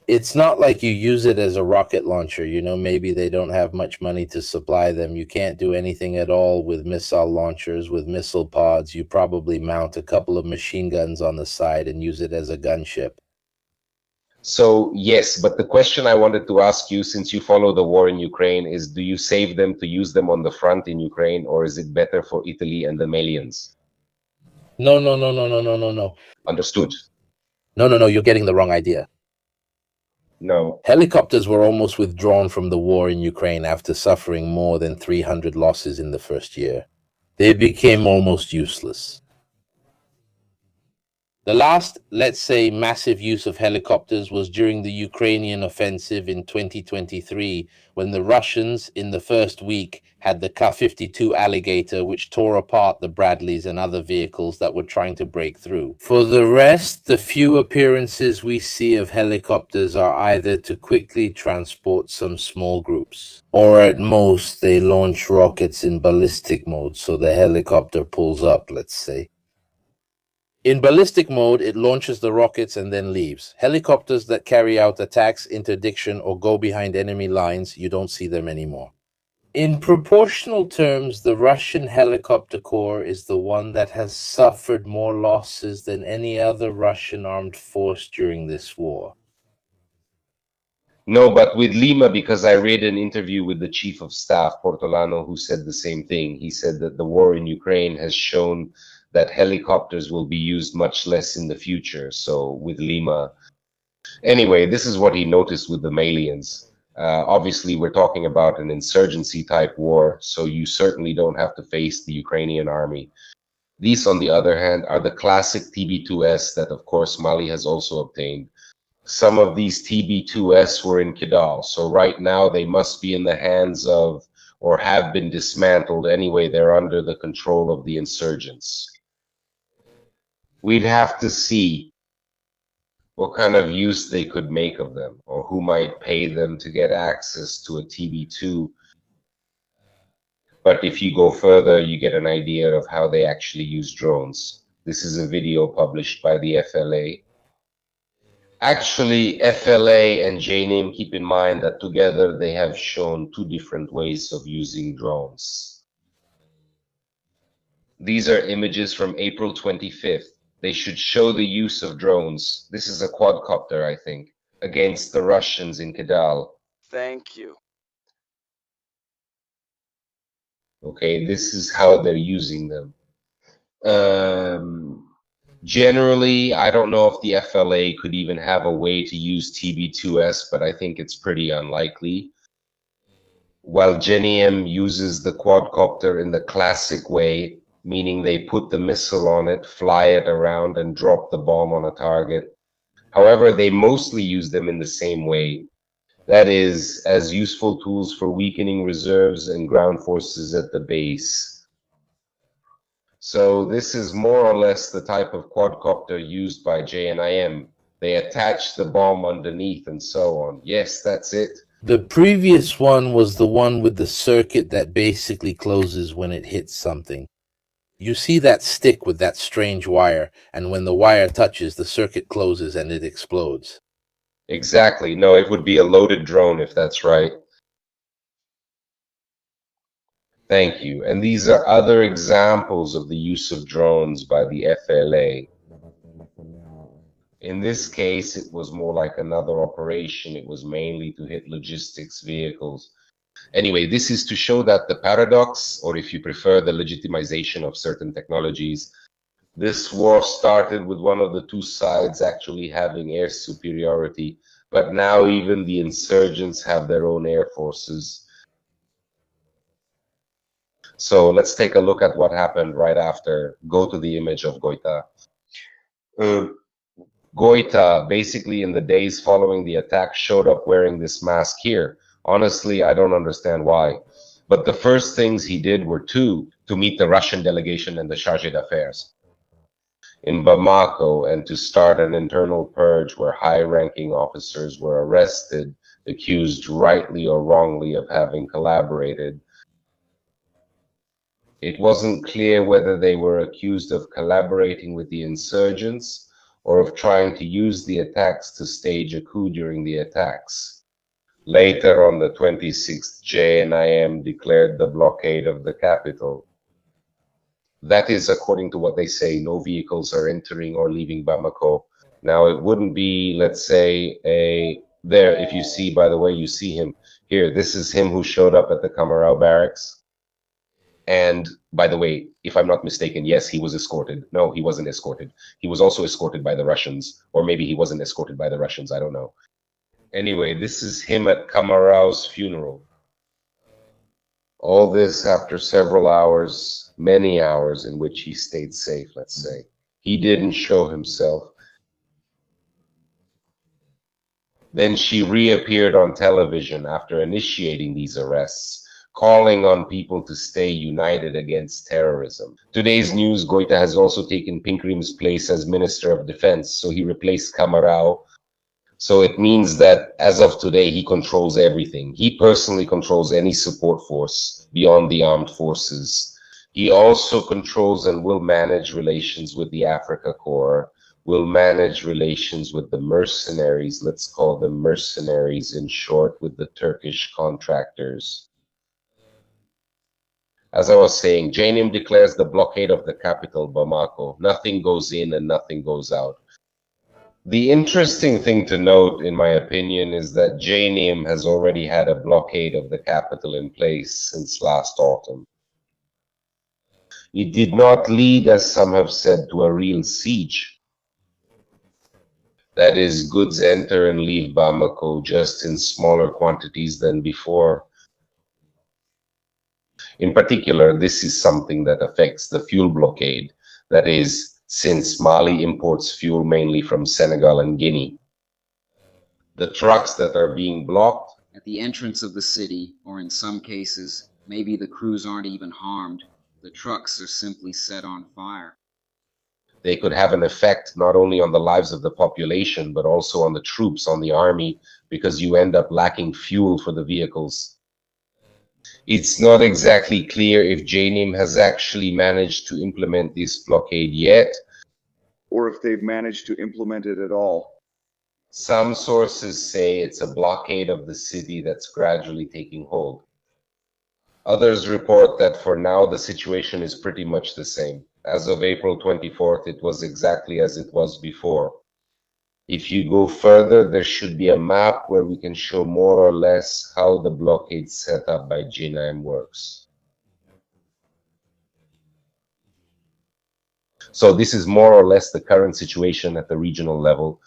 It's not like you use it as a rocket launcher. You know, maybe they don't have much money to supply them. You can't do anything at all with missile launchers, with missile pods. You probably mount a couple of machine guns on the side and use it as a gunship. So, yes, but the question I wanted to ask you, since you follow the war in Ukraine, is do you save them to use them on the front in Ukraine, or is it better for Italy and the Malians? No. Understood. No, you're getting the wrong idea. No. Helicopters were almost withdrawn from the war in Ukraine after suffering more than 300 losses in the first year. They became almost useless. The last, let's say, massive use of helicopters was during the Ukrainian offensive in 2023, when the Russians, in the first week, had the Ka-52 Alligator, which tore apart the Bradleys and other vehicles that were trying to break through. For the rest, the few appearances we see of helicopters are either to quickly transport some small groups, or at most, they launch rockets in ballistic mode, so the helicopter pulls up, let's say. In ballistic mode, it launches the rockets and then leaves. Helicopters that carry out attacks, interdiction, or go behind enemy lines, you don't see them anymore. In proportional terms, the Russian helicopter corps is the one that has suffered more losses than any other Russian armed force during this war. No, but with Lima, because I read an interview with the chief of staff, Portolano, who said the same thing. He said that the war in Ukraine has shown that helicopters will be used much less in the future. So with Lima, anyway, this is what he noticed with the Malians. Obviously, we're talking about an insurgency type war, so you certainly don't have to face the Ukrainian army. These, on the other hand, are the classic TB2S that, of course, Mali has also obtained. Some of these TB2S were in Kidal, so right now they must be in the hands of or have been dismantled. Anyway, they're under the control of the insurgents. We'd have to see what kind of use they could make of them, or who might pay them to get access to a TB2. But if you go further, you get an idea of how they actually use drones. This is a video published by the FLA. Actually, FLA and JNIM, keep in mind that together they have shown two different ways of using drones. These are images from April 25th. They should show the use of drones. This is a quadcopter, I think, against the Russians in Kidal. Thank you. Okay, this is how they're using them. Generally, I don't know if the FLA could even have a way to use TB2S, but I think it's pretty unlikely. While JNIM uses the quadcopter in the classic way, meaning they put the missile on it, fly it around, and drop the bomb on a target. However, they mostly use them in the same way. That is, as useful tools for weakening reserves and ground forces at the base. So this is more or less the type of quadcopter used by JNIM. They attach the bomb underneath and so on. Yes, that's it. The previous one was the one with the circuit that basically closes when it hits something. You see that stick with that strange wire, and when the wire touches, the circuit closes and it explodes. Exactly. No, it would be a loaded drone if that's right. Thank you. And these are other examples of the use of drones by the FLA. In this case, it was more like another operation. It was mainly to hit logistics vehicles. Anyway, this is to show that the paradox, or if you prefer, the legitimization of certain technologies, this war started with one of the two sides actually having air superiority, but now even the insurgents have their own air forces. So let's take a look at what happened right after. Go to the image of Goita. Goita, basically in the days following the attack, showed up wearing this mask here. Honestly, I don't understand why. But the first things he did were to meet the Russian delegation and the Chargé d'Affaires in Bamako and to start an internal purge where high-ranking officers were arrested, accused rightly or wrongly of having collaborated. It wasn't clear whether they were accused of collaborating with the insurgents or of trying to use the attacks to stage a coup during the attacks. Later on the 26th, JNIM declared the blockade of the capital. That is, according to what they say, no vehicles are entering or leaving Bamako. Now, it wouldn't be, let's say, there, if you see, by the way, you see him here. This is him who showed up at the Kamarau barracks. And by the way, if I'm not mistaken, yes, he was escorted. No, he wasn't escorted. He was also escorted by the Russians, or maybe he wasn't escorted by the Russians. I don't know. Anyway, this is him at Kamarau's funeral. All this after several hours, many hours in which he stayed safe, let's say. He didn't show himself. Then she reappeared on television after initiating these arrests, calling on people to stay united against terrorism. Today's news, Goita has also taken Pinkrim's place as Minister of Defense, so he replaced Kamarau. So it means that as of today, he controls everything. He personally controls any support force beyond the armed forces. He also controls and will manage relations with the Africa Corps, will manage relations with the mercenaries, let's call them mercenaries in short, with the Turkish contractors. As I was saying, JNIM declares the blockade of the capital, Bamako. Nothing goes in and nothing goes out. The interesting thing to note, in my opinion, is that JNIM has already had a blockade of the capital in place since last autumn. It did not lead, as some have said, to a real siege. That is, goods enter and leave Bamako just in smaller quantities than before. In particular, this is something that affects the fuel blockade. That is, since Mali imports fuel mainly from Senegal and Guinea. The trucks that are being blocked at the entrance of the city, or in some cases, Maybe the crews aren't even harmed. The trucks are simply set on fire. They could have an effect not only on the lives of the population, but also on the troops, on the army, because you end up lacking fuel for the vehicles. It's not exactly clear if JNIM has actually managed to implement this blockade yet, or if they've managed to implement it at all. Some sources say it's a blockade of the city that's gradually taking hold. Others report that for now the situation is pretty much the same. As of April 24th, it was exactly as it was before. If you go further, there should be a map where we can show more or less how the blockade set up by JNIM works. So this is more or less the current situation at the regional level.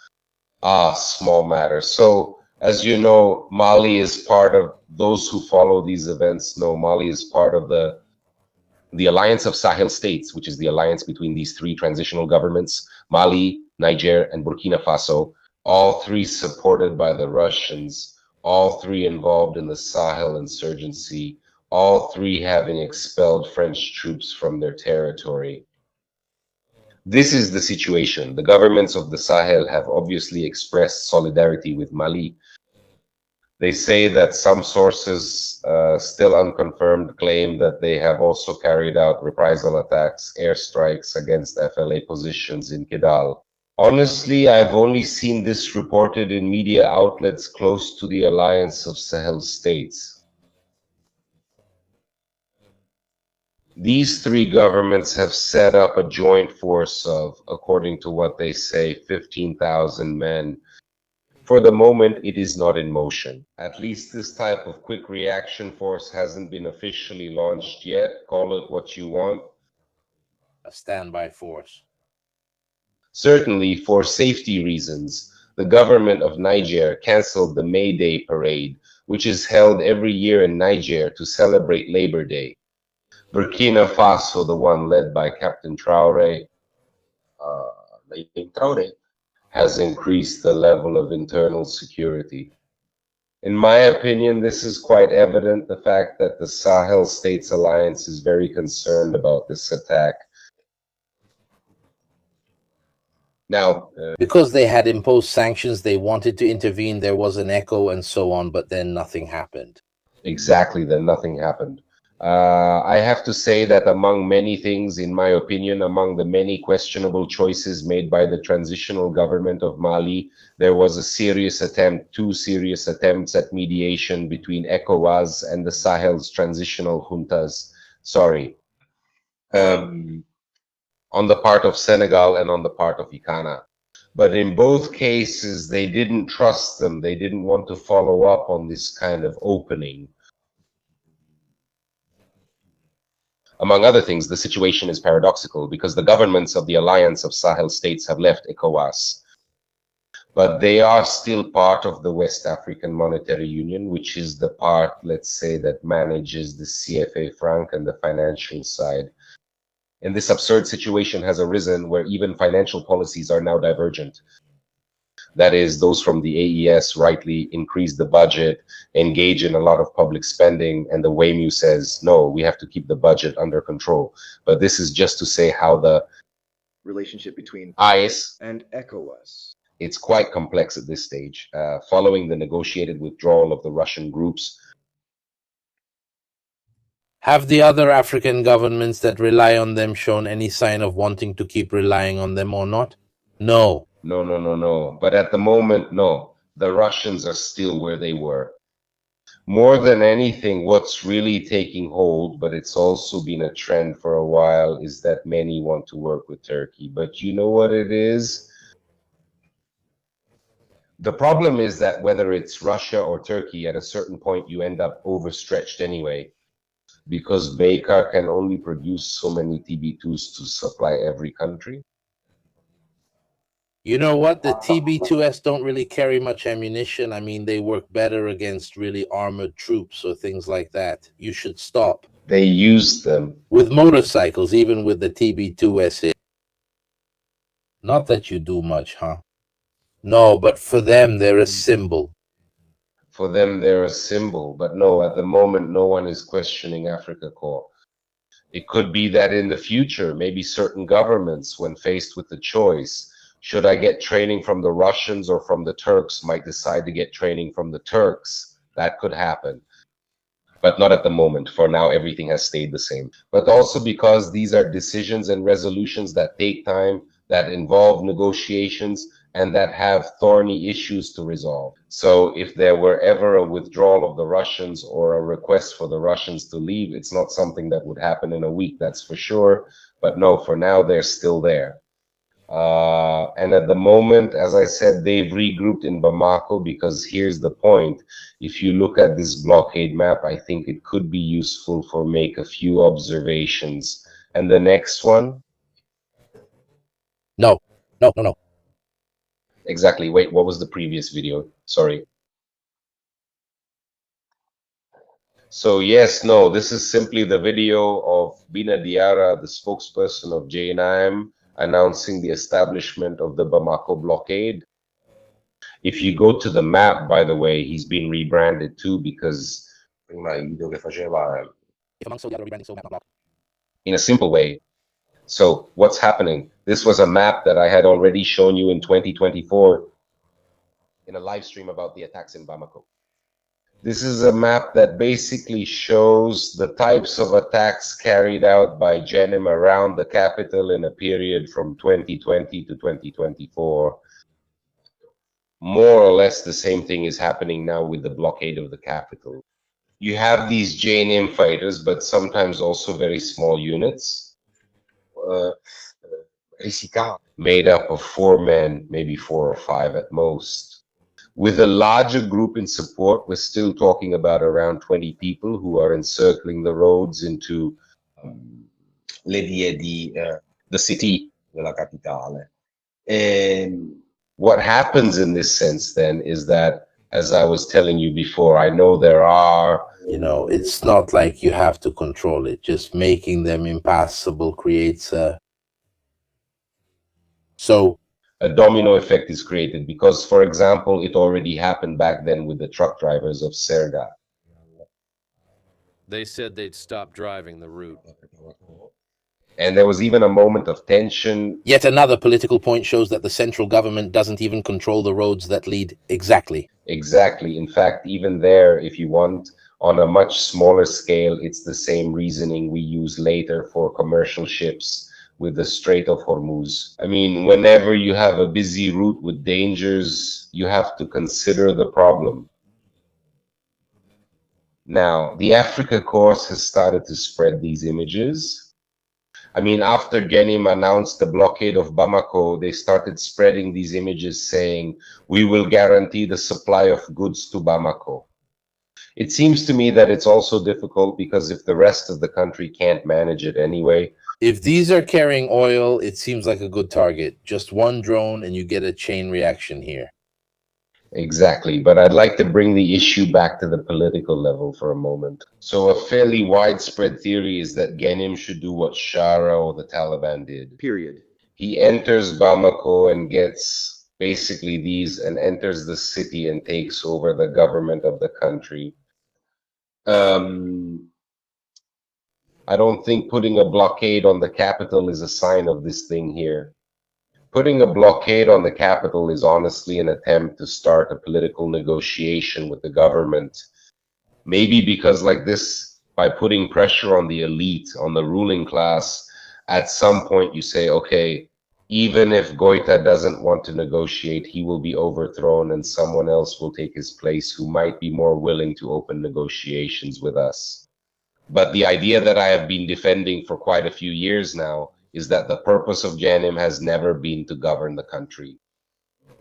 Small matter. So, as you know, Mali is part of, those who follow these events know Mali is part of the Alliance of Sahel States, which is the alliance between these three transitional governments, Mali, Niger, and Burkina Faso, all three supported by the Russians, all three involved in the Sahel insurgency, all three having expelled French troops from their territory. This is the situation. The governments of the Sahel have obviously expressed solidarity with Mali. They say that some sources, still unconfirmed, claim that they have also carried out reprisal attacks, airstrikes against FLA positions in Kidal. Honestly, I've only seen this reported in media outlets close to the Alliance of Sahel States. These three governments have set up a joint force of, according to what they say, 15,000 men. For the moment, it is not in motion. At least this type of quick reaction force hasn't been officially launched yet. Call it what you want. A standby force. Certainly, for safety reasons, the government of Niger canceled the May Day parade, which is held every year in Niger to celebrate Labor Day. Burkina Faso, the one led by Captain Traore, has increased the level of internal security. In my opinion, this is quite evident, the fact that the Sahel States Alliance is very concerned about this attack. Now, because they had imposed sanctions, they wanted to intervene, there was an echo and so on, but then nothing happened. Exactly, then nothing happened. I have to say that among many things, in my opinion, among the many questionable choices made by the transitional government of Mali, there was a serious attempt, two serious attempts at mediation between ECOWAS and the Sahel's transitional juntas. On the part of Senegal and on the part of Ikana. But in both cases, they didn't trust them. They didn't want to follow up on this kind of opening. Among other things, the situation is paradoxical because the governments of the Alliance of Sahel States have left ECOWAS, but they are still part of the West African Monetary Union, which is the part, let's say, that manages the CFA franc and the financial side. And this absurd situation has arisen where even financial policies are now divergent. That is, those from the AES rightly increase the budget, engage in a lot of public spending, and the WAMU says, no, we have to keep the budget under control. But this is just to say how the Relationship between ICE and ECOWAS. It's quite complex at this stage. Following the negotiated withdrawal of the Russian groups, have the other African governments that rely on them shown any sign of wanting to keep relying on them or not? No. No. But at the moment, no. The Russians are still where they were. More than anything, what's really taking hold, but it's also been a trend for a while, is that many want to work with Turkey. But you know what it is? The problem is that whether it's Russia or Turkey, at a certain point, you end up overstretched anyway, because Baker can only produce so many TB2s to supply every country. You know what? The TB2S don't really carry much ammunition. I mean, they work better against really armored troops or things like that. You should stop. They use them. With motorcycles, even with the TB2S. Not that you do much, huh? No, but for them, they're a symbol. For them, they're a symbol. But no, at the moment, no one is questioning Africa Corps. It could be that in the future, maybe certain governments, when faced with the choice, should I get training from the Russians or from the Turks, might decide to get training from the Turks. That could happen. But not at the moment. For now, everything has stayed the same. But also because these are decisions and resolutions that take time, that involve negotiations, and that have thorny issues to resolve. So if there were ever a withdrawal of the Russians or a request for the Russians to leave, it's not something that would happen in a week, that's for sure. But no, for now, they're still there. And at the moment, as I said, they've regrouped in Bamako, because here's the point. If you look at this blockade map, I think it could be useful for make a few observations. And the next one? No. Exactly. Wait, what was the previous video? Sorry. So yes, no, this is simply the video of Bina Diarra, the spokesperson of JNIM, announcing the establishment of the Bamako blockade. If you go to the map, by the way, he's been rebranded too, because Prima il video che faceva in a simple way. So what's happening? This was a map that I had already shown you in 2024 in a live stream about the attacks in Bamako. This is a map that basically shows the types of attacks carried out by JNIM around the capital in a period from 2020 to 2024. More or less the same thing is happening now with the blockade of the capital. You have these JNIM fighters, but sometimes also very small units, made up of 4 men, maybe 4 or 5 at most. With a larger group in support, we're still talking about around 20 people who are encircling the roads into le vie di the city. della capitale. What happens in this sense then is that, as I was telling you before, I know there are... It's not like you have to control it. Just making them impassable creates a domino effect is created, because, for example, it already happened back then with the truck drivers of Serga. They said they'd stop driving the route. And there was even a moment of tension. Yet another political point shows that the central government doesn't even control the roads that lead exactly. Exactly. In fact, even there, if you want, on a much smaller scale, it's the same reasoning we use later for commercial ships with the Strait of Hormuz. I mean, whenever you have a busy route with dangers, you have to consider the problem. Now, the Africa course has started to spread these images. I mean, after JNIM announced the blockade of Bamako, they started spreading these images saying, we will guarantee the supply of goods to Bamako. It seems to me that it's also difficult because if the rest of the country can't manage it anyway. If these are carrying oil, it seems like a good target. Just one drone and you get a chain reaction here. Exactly, but I'd like to bring the issue back to the political level for a moment. So a fairly widespread theory is that JNIM should do what Shara or the Taliban did. Period. He enters Bamako and gets basically these and enters the city and takes over the government of the country. I don't think putting a blockade on the capital is a sign of this thing here. Putting a blockade on the capital is honestly an attempt to start a political negotiation with the government. Maybe because like this, by putting pressure on the elite, on the ruling class, at some point you say, okay, even if Goita doesn't want to negotiate, he will be overthrown and someone else will take his place who might be more willing to open negotiations with us. But the idea that I have been defending for quite a few years now is that the purpose of JNIM has never been to govern the country.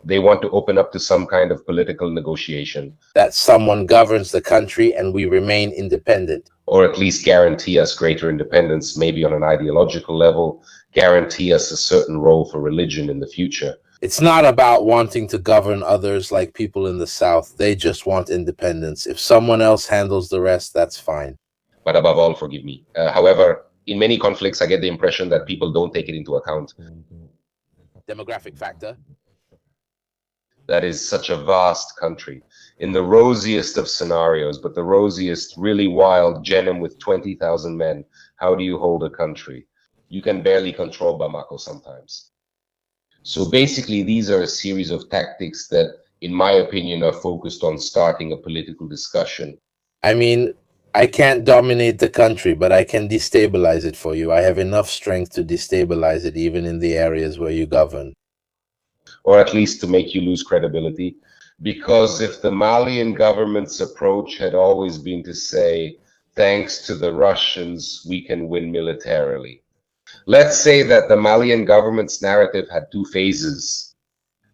They want to open up to some kind of political negotiation. That someone governs the country and we remain independent. Or at least guarantee us greater independence, maybe on an ideological level, guarantee us a certain role for religion in the future. It's not about wanting to govern others like people in the South. They just want independence. If someone else handles the rest, that's fine. But above all, forgive me. However, in many conflicts, I get the impression that people don't take it into account. Demographic factor. That is such a vast country. In the rosiest of scenarios, but the rosiest, really wild Jenim with 20,000 men, how do you hold a country? You can barely control Bamako sometimes. So basically, these are a series of tactics that, in my opinion, are focused on starting a political discussion. I mean, I can't dominate the country, but I can destabilize it for you. I have enough strength to destabilize it, even in the areas where you govern. Or at least to make you lose credibility. Because if the Malian government's approach had always been to say, thanks to the Russians, we can win militarily. Let's say that the Malian government's narrative had two phases.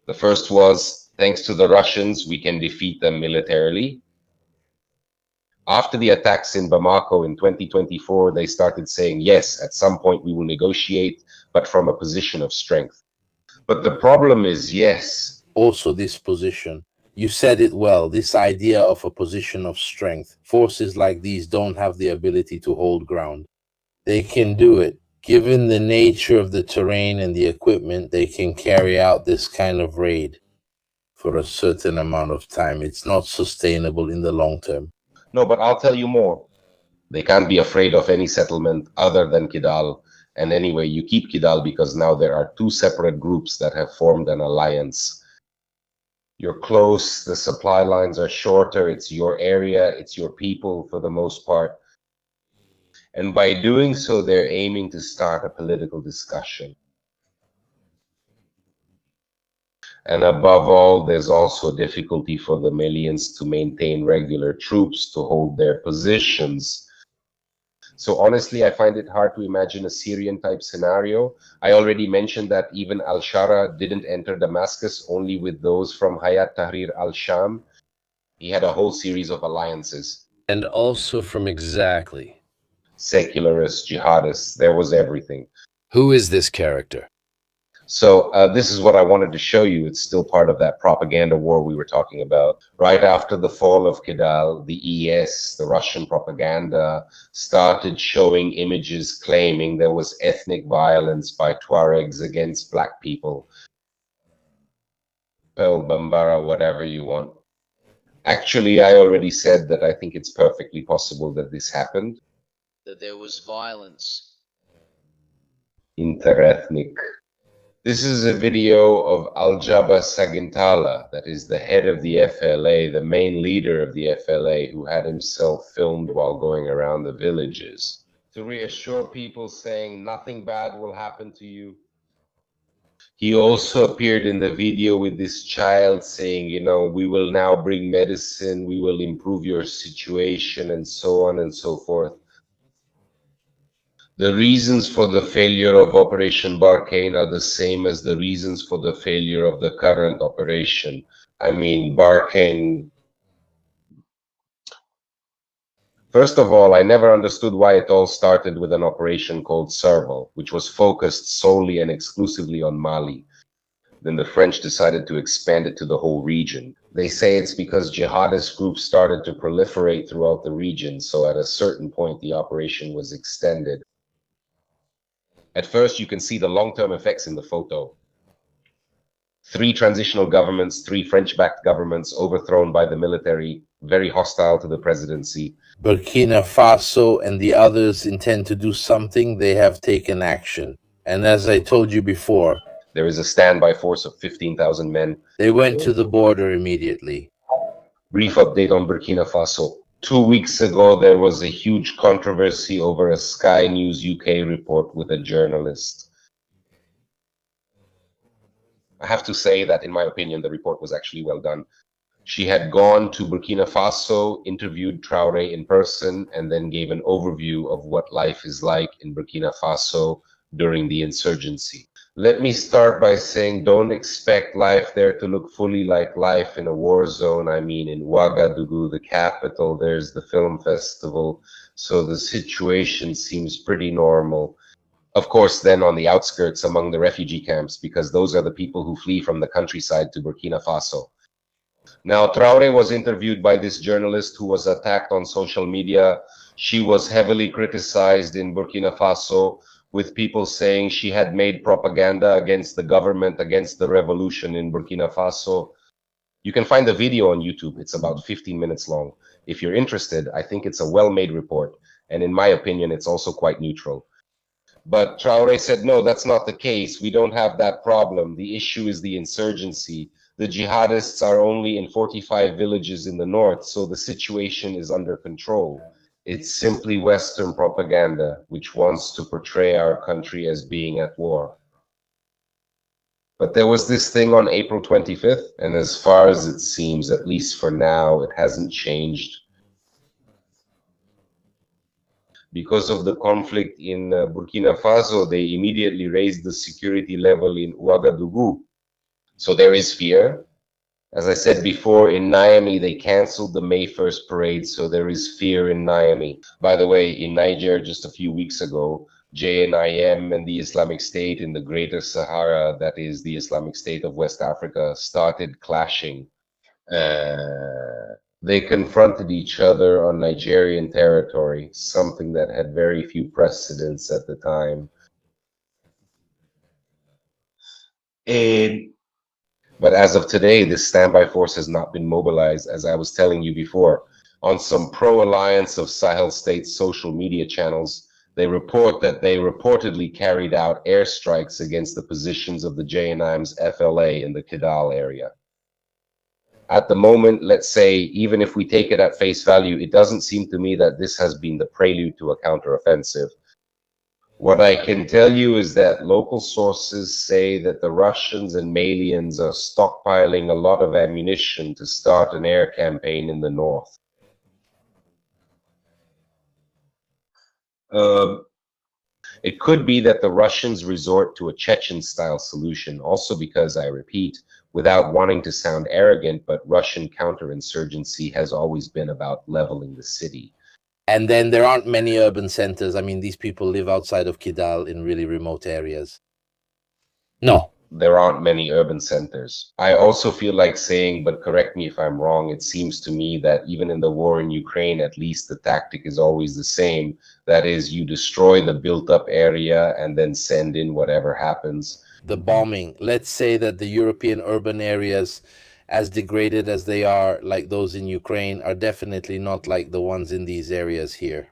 The first was, thanks to the Russians, we can defeat them militarily. After the attacks in Bamako in 2024, they started saying, yes, at some point we will negotiate, but from a position of strength. But the problem is, yes. Also, this position. You said it well, this idea of a position of strength. Forces like these don't have the ability to hold ground. They can do it. Given the nature of the terrain and the equipment, they can carry out this kind of raid for a certain amount of time. It's not sustainable in the long term. No, but I'll tell you more. They can't be afraid of any settlement other than Kidal. And anyway, you keep Kidal because now there are two separate groups that have formed an alliance. You're close, the supply lines are shorter, it's your area, it's your people for the most part. And by doing so, they're aiming to start a political discussion. And above all, there's also difficulty for the Malians to maintain regular troops to hold their positions. So honestly, I find it hard to imagine a Syrian-type scenario. I already mentioned that even al-Shara didn't enter Damascus, only with those from Hayat Tahrir al-Sham. He had a whole series of alliances. And also from exactly. Secularists, jihadists, there was everything. Who is this character? So this is what I wanted to show you. It's still part of that propaganda war we were talking about. Right after the fall of Kidal, the ES, the Russian propaganda, started showing images claiming there was ethnic violence by Tuaregs against black people. Pearl Bambara, whatever you want. Actually, I already said that I think it's perfectly possible that this happened. That there was violence. Interethnic. This is a video of Al-Jaba Sagintala, that is the head of the FLA, the main leader of the FLA, who had himself filmed while going around the villages to reassure people, saying nothing bad will happen to you. He also appeared in the video with this child saying, you know, we will now bring medicine, we will improve your situation, and so on and so forth. The reasons for the failure of Operation Blockade are the same as the reasons for the failure of the current operation. I mean, Blockade. First of all, I never understood why it all started with an operation called Serval, which was focused solely and exclusively on Mali. Then the French decided to expand it to the whole region. They say it's because jihadist groups started to proliferate throughout the region, so at a certain point the operation was extended. At first, you can see the long-term effects in the photo. 3 transitional governments, 3 French-backed governments overthrown by the military, very hostile to the presidency. Burkina Faso and the others intend to do something. They have taken action. And as I told you before, there is a standby force of 15,000 men. They went to the border immediately. Brief update on Burkina Faso. 2 weeks ago, there was a huge controversy over a Sky News UK report with a journalist. I have to say that, in my opinion, the report was actually well done. She had gone to Burkina Faso, interviewed Traoré in person, and then gave an overview of what life is like in Burkina Faso during the insurgency. Let me start by saying don't expect life there to look fully like life in a war zone. I mean, in Ouagadougou, the capital, there's the film festival, so the situation seems pretty normal. Of course, then on the outskirts among the refugee camps, because those are the people who flee from the countryside to Burkina Faso. Now, Traoré was interviewed by this journalist who was attacked on social media. She was heavily criticized in Burkina Faso, with people saying she had made propaganda against the government, against the revolution in Burkina Faso. You can find the video on YouTube. It's about 15 minutes long. If you're interested, I think it's a well-made report. And in my opinion, it's also quite neutral. But Traore said, no, that's not the case. We don't have that problem. The issue is the insurgency. The jihadists are only in 45 villages in the north, so the situation is under control. It's simply Western propaganda, which wants to portray our country as being at war. But there was this thing on April 25th, and as far as it seems, at least for now, it hasn't changed. Because of the conflict in Burkina Faso, they immediately raised the security level in Ouagadougou. So there is fear. As I said before, in Niamey, they canceled the May 1st parade, so there is fear in Niamey. By the way, in Niger, just a few weeks ago, JNIM and the Islamic State in the Greater Sahara, that is the Islamic State of West Africa, started clashing. They confronted each other on Nigerian territory, something that had very few precedents at the time. But as of today, this standby force has not been mobilized, as I was telling you before. On some pro-alliance of Sahel states social media channels, they report that they reportedly carried out airstrikes against the positions of the JNIM's FLA in the Kidal area. At the moment, let's say, even if we take it at face value, it doesn't seem to me that this has been the prelude to a counteroffensive. What I can tell you is that local sources say that the Russians and Malians are stockpiling a lot of ammunition to start an air campaign in the north. It could be that the Russians resort to a Chechen-style solution, also because, I repeat, without wanting to sound arrogant, but Russian counterinsurgency has always been about leveling the city. And then there aren't many urban centers. I mean, these people live outside of Kidal in really remote areas. No. There aren't many urban centers. I also feel like saying, but correct me if I'm wrong, it seems to me that even in the war in Ukraine, at least the tactic is always the same. That is, you destroy the built-up area and then send in whatever happens. The bombing. Let's say that the European urban areas, as degraded as they are, like those in Ukraine, are definitely not like the ones in these areas here.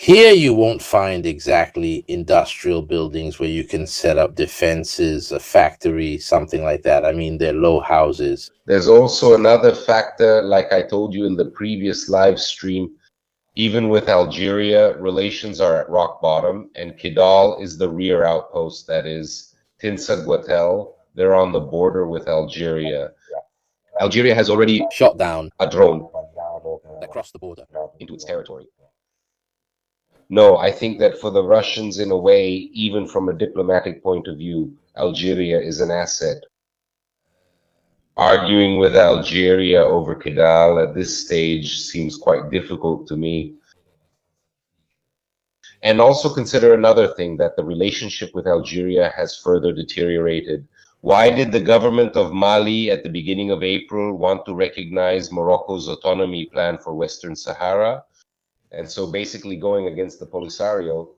Here you won't find exactly industrial buildings where you can set up defenses, a factory, something like that. I mean, they're low houses. There's also another factor, like I told you in the previous live stream. Even with Algeria, relations are at rock bottom, and Kidal is the rear outpost, that is, Tinsa Guatel. They're on the border with Algeria. Algeria has already shot down a drone across the border into its territory. No, I think that for the Russians, in a way, even from a diplomatic point of view, Algeria is an asset. Arguing with Algeria over Kidal at this stage seems quite difficult to me. And also consider another thing, that the relationship with Algeria has further deteriorated. Why did the government of Mali at the beginning of April want to recognize Morocco's autonomy plan for Western Sahara? And so basically going against the Polisario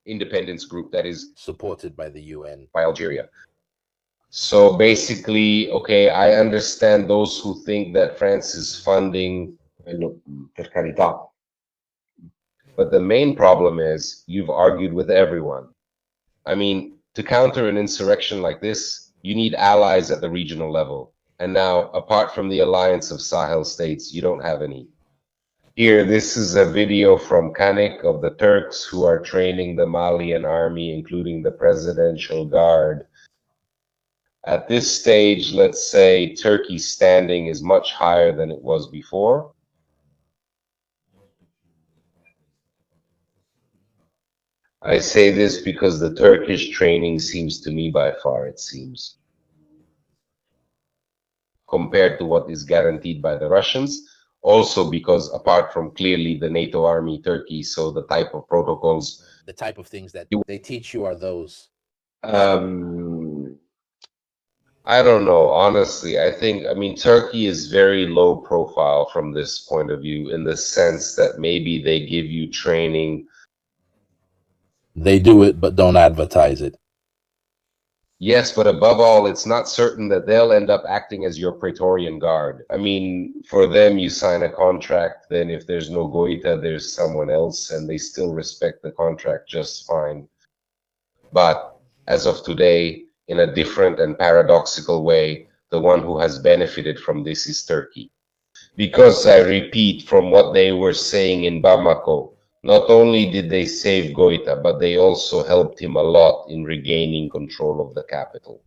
independence group that is supported by the UN, by Algeria. So basically, okay, I understand those who think that France is funding, but the main problem is you've argued with everyone. I mean, to counter an insurrection like this, you need allies at the regional level. And now, apart from the alliance of Sahel states, you don't have any. Here, this is a video from Kanik of the Turks who are training the Malian army, including the Presidential Guard. At this stage, let's say Turkey's standing is much higher than it was before. I say this because the Turkish training seems to me by far, it seems, compared to what is guaranteed by the Russians. Also because apart from clearly the NATO army, Turkey, so the type of protocols, the type of things that they teach you are those. I don't know, honestly. I mean, Turkey is very low profile from this point of view, in the sense that maybe they give you training. They do it, but don't advertise it. Yes, but above all, it's not certain that they'll end up acting as your Praetorian Guard. I mean, for them, you sign a contract, then if there's no Goita, there's someone else, and they still respect the contract just fine. But as of today, in a different and paradoxical way, the one who has benefited from this is Turkey. Because I repeat from what they were saying in Bamako, not only did they save Goita, but they also helped him a lot in regaining control of the capital.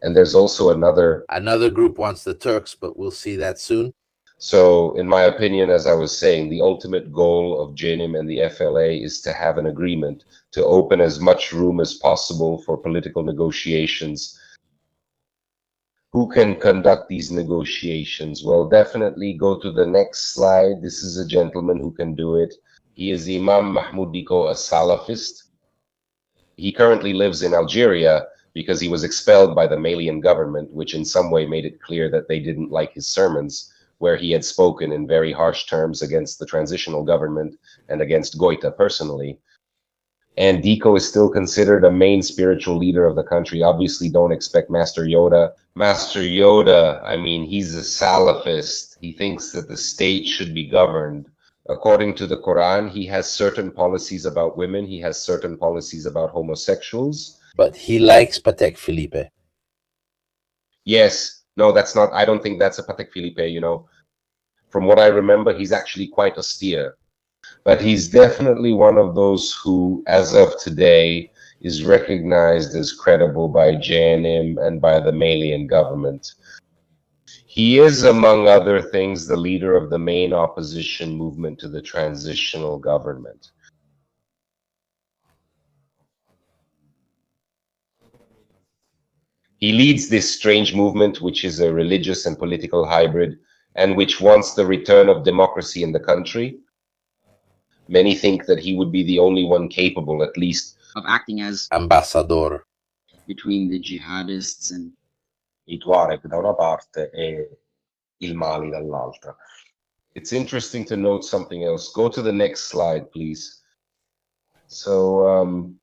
And there's also Another group wants the Turks, but we'll see that soon. So in my opinion, as I was saying, the ultimate goal of JNIM and the FLA is to have an agreement to open as much room as possible for political negotiations. Who can conduct these negotiations? Well, definitely go to the next slide. This is a gentleman who can do it. He is Imam Mahmoud Diko, a Salafist. He currently lives in Algeria because he was expelled by the Malian government, which in some way made it clear that they didn't like his sermons, where he had spoken in very harsh terms against the transitional government and against Goita personally. And Diko is still considered a main spiritual leader of the country. Obviously, don't expect Master Yoda. Master Yoda, I mean, he's a Salafist. He thinks that the state should be governed. According to the Quran, he has certain policies about women. He has certain policies about homosexuals. But he likes Patek Philippe. Yes. No, that's not. I don't think that's a Patek Philippe, you know. From what I remember, he's actually quite austere. But he's definitely one of those who, as of today, is recognized as credible by JNIM and by the Malian government. He is, among other things, the leader of the main opposition movement to the transitional government. He leads this strange movement, which is a religious and political hybrid, and which wants the return of democracy in the country. Many think that he would be the only one capable, at least, of acting as Ambassador. between the jihadists and I Tuareg da una parte e il Mali dall'altra. it's interesting to note something else. Go to the next slide, please. So,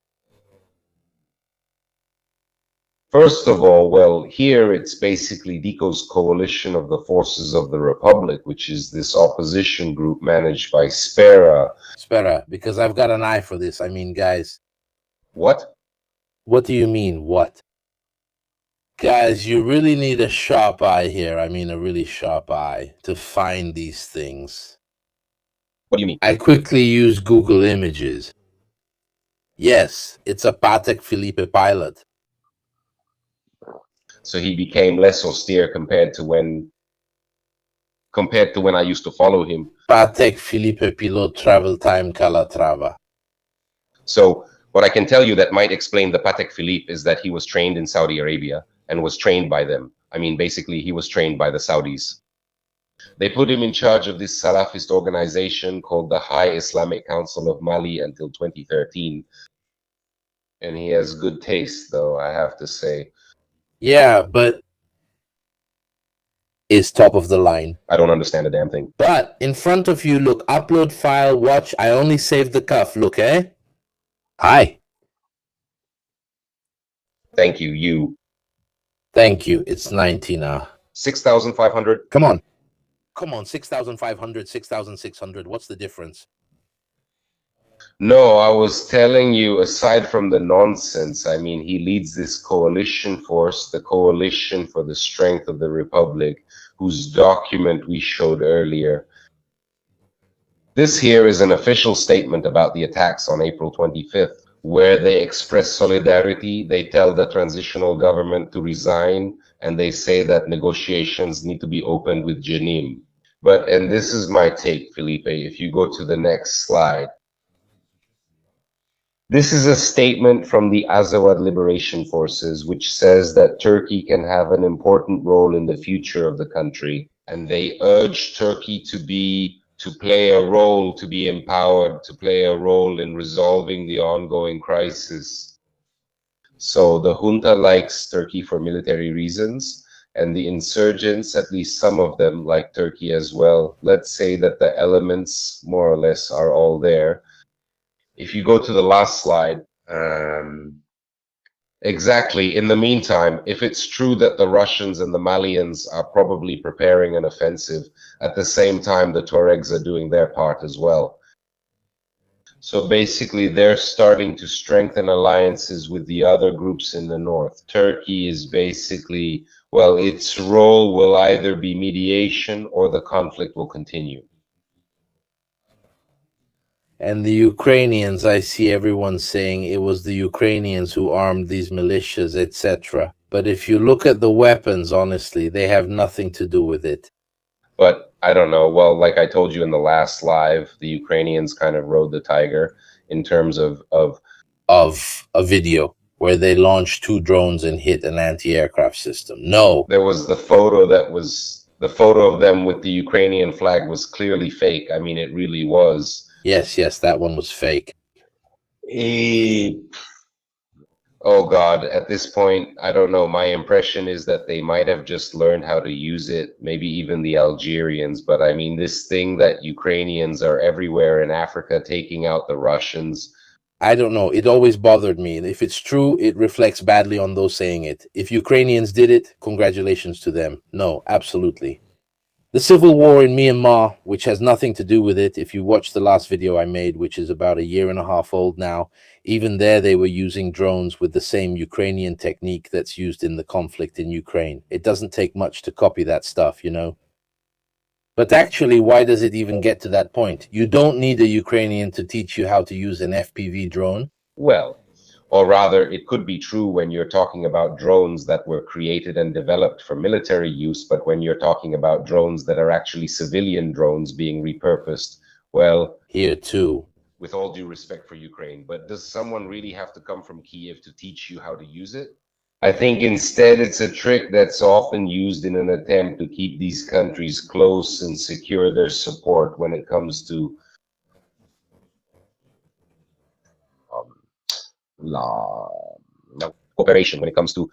first of all, well, here it's basically Diko's coalition of the forces of the Republic, which is this opposition group managed by Spera. Spera, because I've got an eye for this. I mean, guys. What? What do you mean, what? Guys, you really need a sharp eye here. I mean, a really sharp eye to find these things. What do you mean? I quickly use Google Images. Yes, it's a Patek Philippe pilot. So he became less austere compared to when I used to follow him. Patek Philippe pilot travel time Calatrava. So what I can tell you that might explain the Patek Philippe is that he was trained in Saudi Arabia and was trained by them. I mean, basically, he was trained by the Saudis. They put him in charge of this Salafist organization called the High Islamic Council of Mali until 2013. And he has good taste, though, I have to say. Yeah, but is top of the line. I don't understand a damn thing. But in front of you, look, upload file, watch. I only saved the cuff. Look, eh? Hi. Thank you, you. Thank you. It's 90 now. 6,500. Come on. Come on, 6,500, 6,600. What's the difference? No, I was telling you, aside from the nonsense, I mean, he leads this coalition force, the Coalition for the Strength of the Republic, whose document we showed earlier. This here is an official statement about the attacks on April 25th, where they express solidarity. They tell the transitional government to resign, and they say that negotiations need to be opened with JNIM. But, and this is my take, Felipe, if you go to the next slide. This is a statement from the Azawad Liberation Forces, which says that Turkey can have an important role in the future of the country. And they urge Turkey to play a role, to be empowered, to play a role in resolving the ongoing crisis. So the junta likes Turkey for military reasons, and the insurgents, at least some of them, like Turkey as well. Let's say that the elements, more or less, are all there. If you go to the last slide, Exactly. In the meantime, if it's true that the Russians and the Malians are probably preparing an offensive, at the same time, the Tuaregs are doing their part as well. So basically, they're starting to strengthen alliances with the other groups in the north. Turkey is basically, well, its role will either be mediation or the conflict will continue. And the Ukrainians, I see everyone saying it was the Ukrainians who armed these militias, etc. But if you look at the weapons, honestly, they have nothing to do with it. But I don't know. Well, like I told you in the last live, the Ukrainians kind of rode the tiger in terms of a video where they launched 2 drones and hit an anti-aircraft system. No. There was the photo the photo of them with the Ukrainian flag was clearly fake. I mean, it really was. Yes, that one was fake. Oh God, at this point, I don't know. My impression is that they might have just learned how to use it, maybe even the Algerians. But I mean, this thing that Ukrainians are everywhere in Africa taking out the Russians. I don't know. It always bothered me. If it's true, it reflects badly on those saying it. If Ukrainians did it, congratulations to them. No, absolutely. The civil war in Myanmar, which has nothing to do with it, if you watch the last video I made, which is about 1.5 years old now, even there they were using drones with the same Ukrainian technique that's used in the conflict in Ukraine. It doesn't take much to copy that stuff, you know? But actually, why does it even get to that point? You don't need a Ukrainian to teach you how to use an FPV drone. Well, or rather, it could be true when you're talking about drones that were created and developed for military use, but when you're talking about drones that are actually civilian drones being repurposed, well... Here too. With all due respect for Ukraine, but does someone really have to come from Kiev to teach you how to use it? I think instead it's a trick that's often used in an attempt to keep these countries close and secure their support when it comes to la cooperation, when it comes to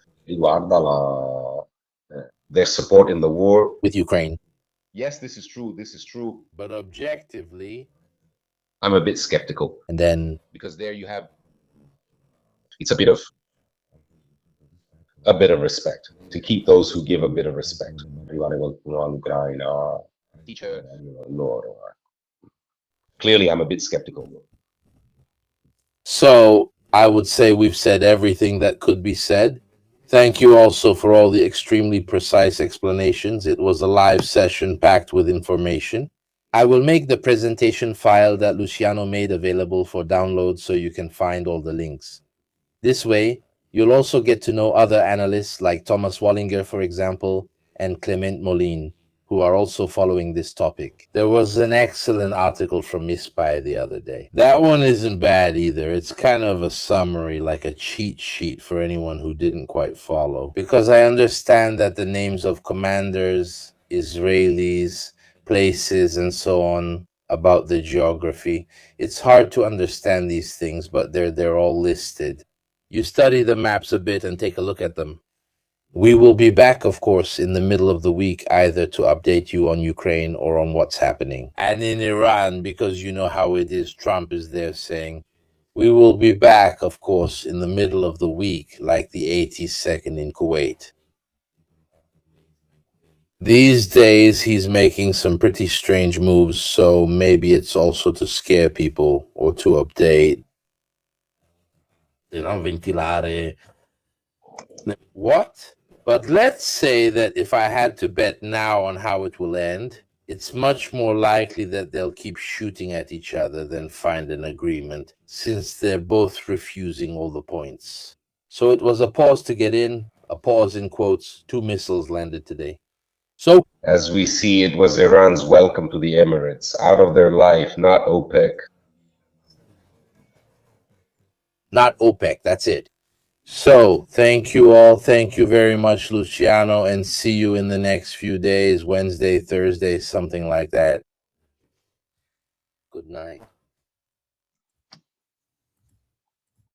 their support in the war with Ukraine. Yes, this is true. But objectively, I'm a bit skeptical. And then, because there you have, it's a bit of respect, to keep those who give a bit of respect. Teacher, clearly I'm a bit skeptical. So I would say we've said everything that could be said. Thank you also for all the extremely precise explanations. It was a live session packed with information. I will make the presentation file that Luciano made available for download so you can find all the links. This way, you'll also get to know other analysts like Thomas Wallinger, for example, and Clement Moline, who are also following this topic. There was an excellent article from Mispy the other day. That one isn't bad either. It's kind of a summary, like a cheat sheet for anyone who didn't quite follow. Because I understand that the names of commanders, Israelis, places, and so on about the geography, it's hard to understand these things, but they're all listed. You study the maps a bit and take a look at them. We will be back, of course, in the middle of the week, either to update you on Ukraine or on what's happening. And in Iran, because you know how it is, Trump is there saying, we will be back, of course, in the middle of the week, like the 82nd in Kuwait. These days, he's making some pretty strange moves, so maybe it's also to scare people or to update. Ventilare. What? But let's say that if I had to bet now on how it will end, it's much more likely that they'll keep shooting at each other than find an agreement, since they're both refusing all the points. So it was a pause to get in, a pause in quotes. 2 missiles landed today. So, as we see, it was Iran's welcome to the Emirates, out of their life, not OPEC. Not OPEC, that's it. So, thank you all. Thank you very much, Luciano, and see you in the next few days, Wednesday, Thursday, something like that. Good night.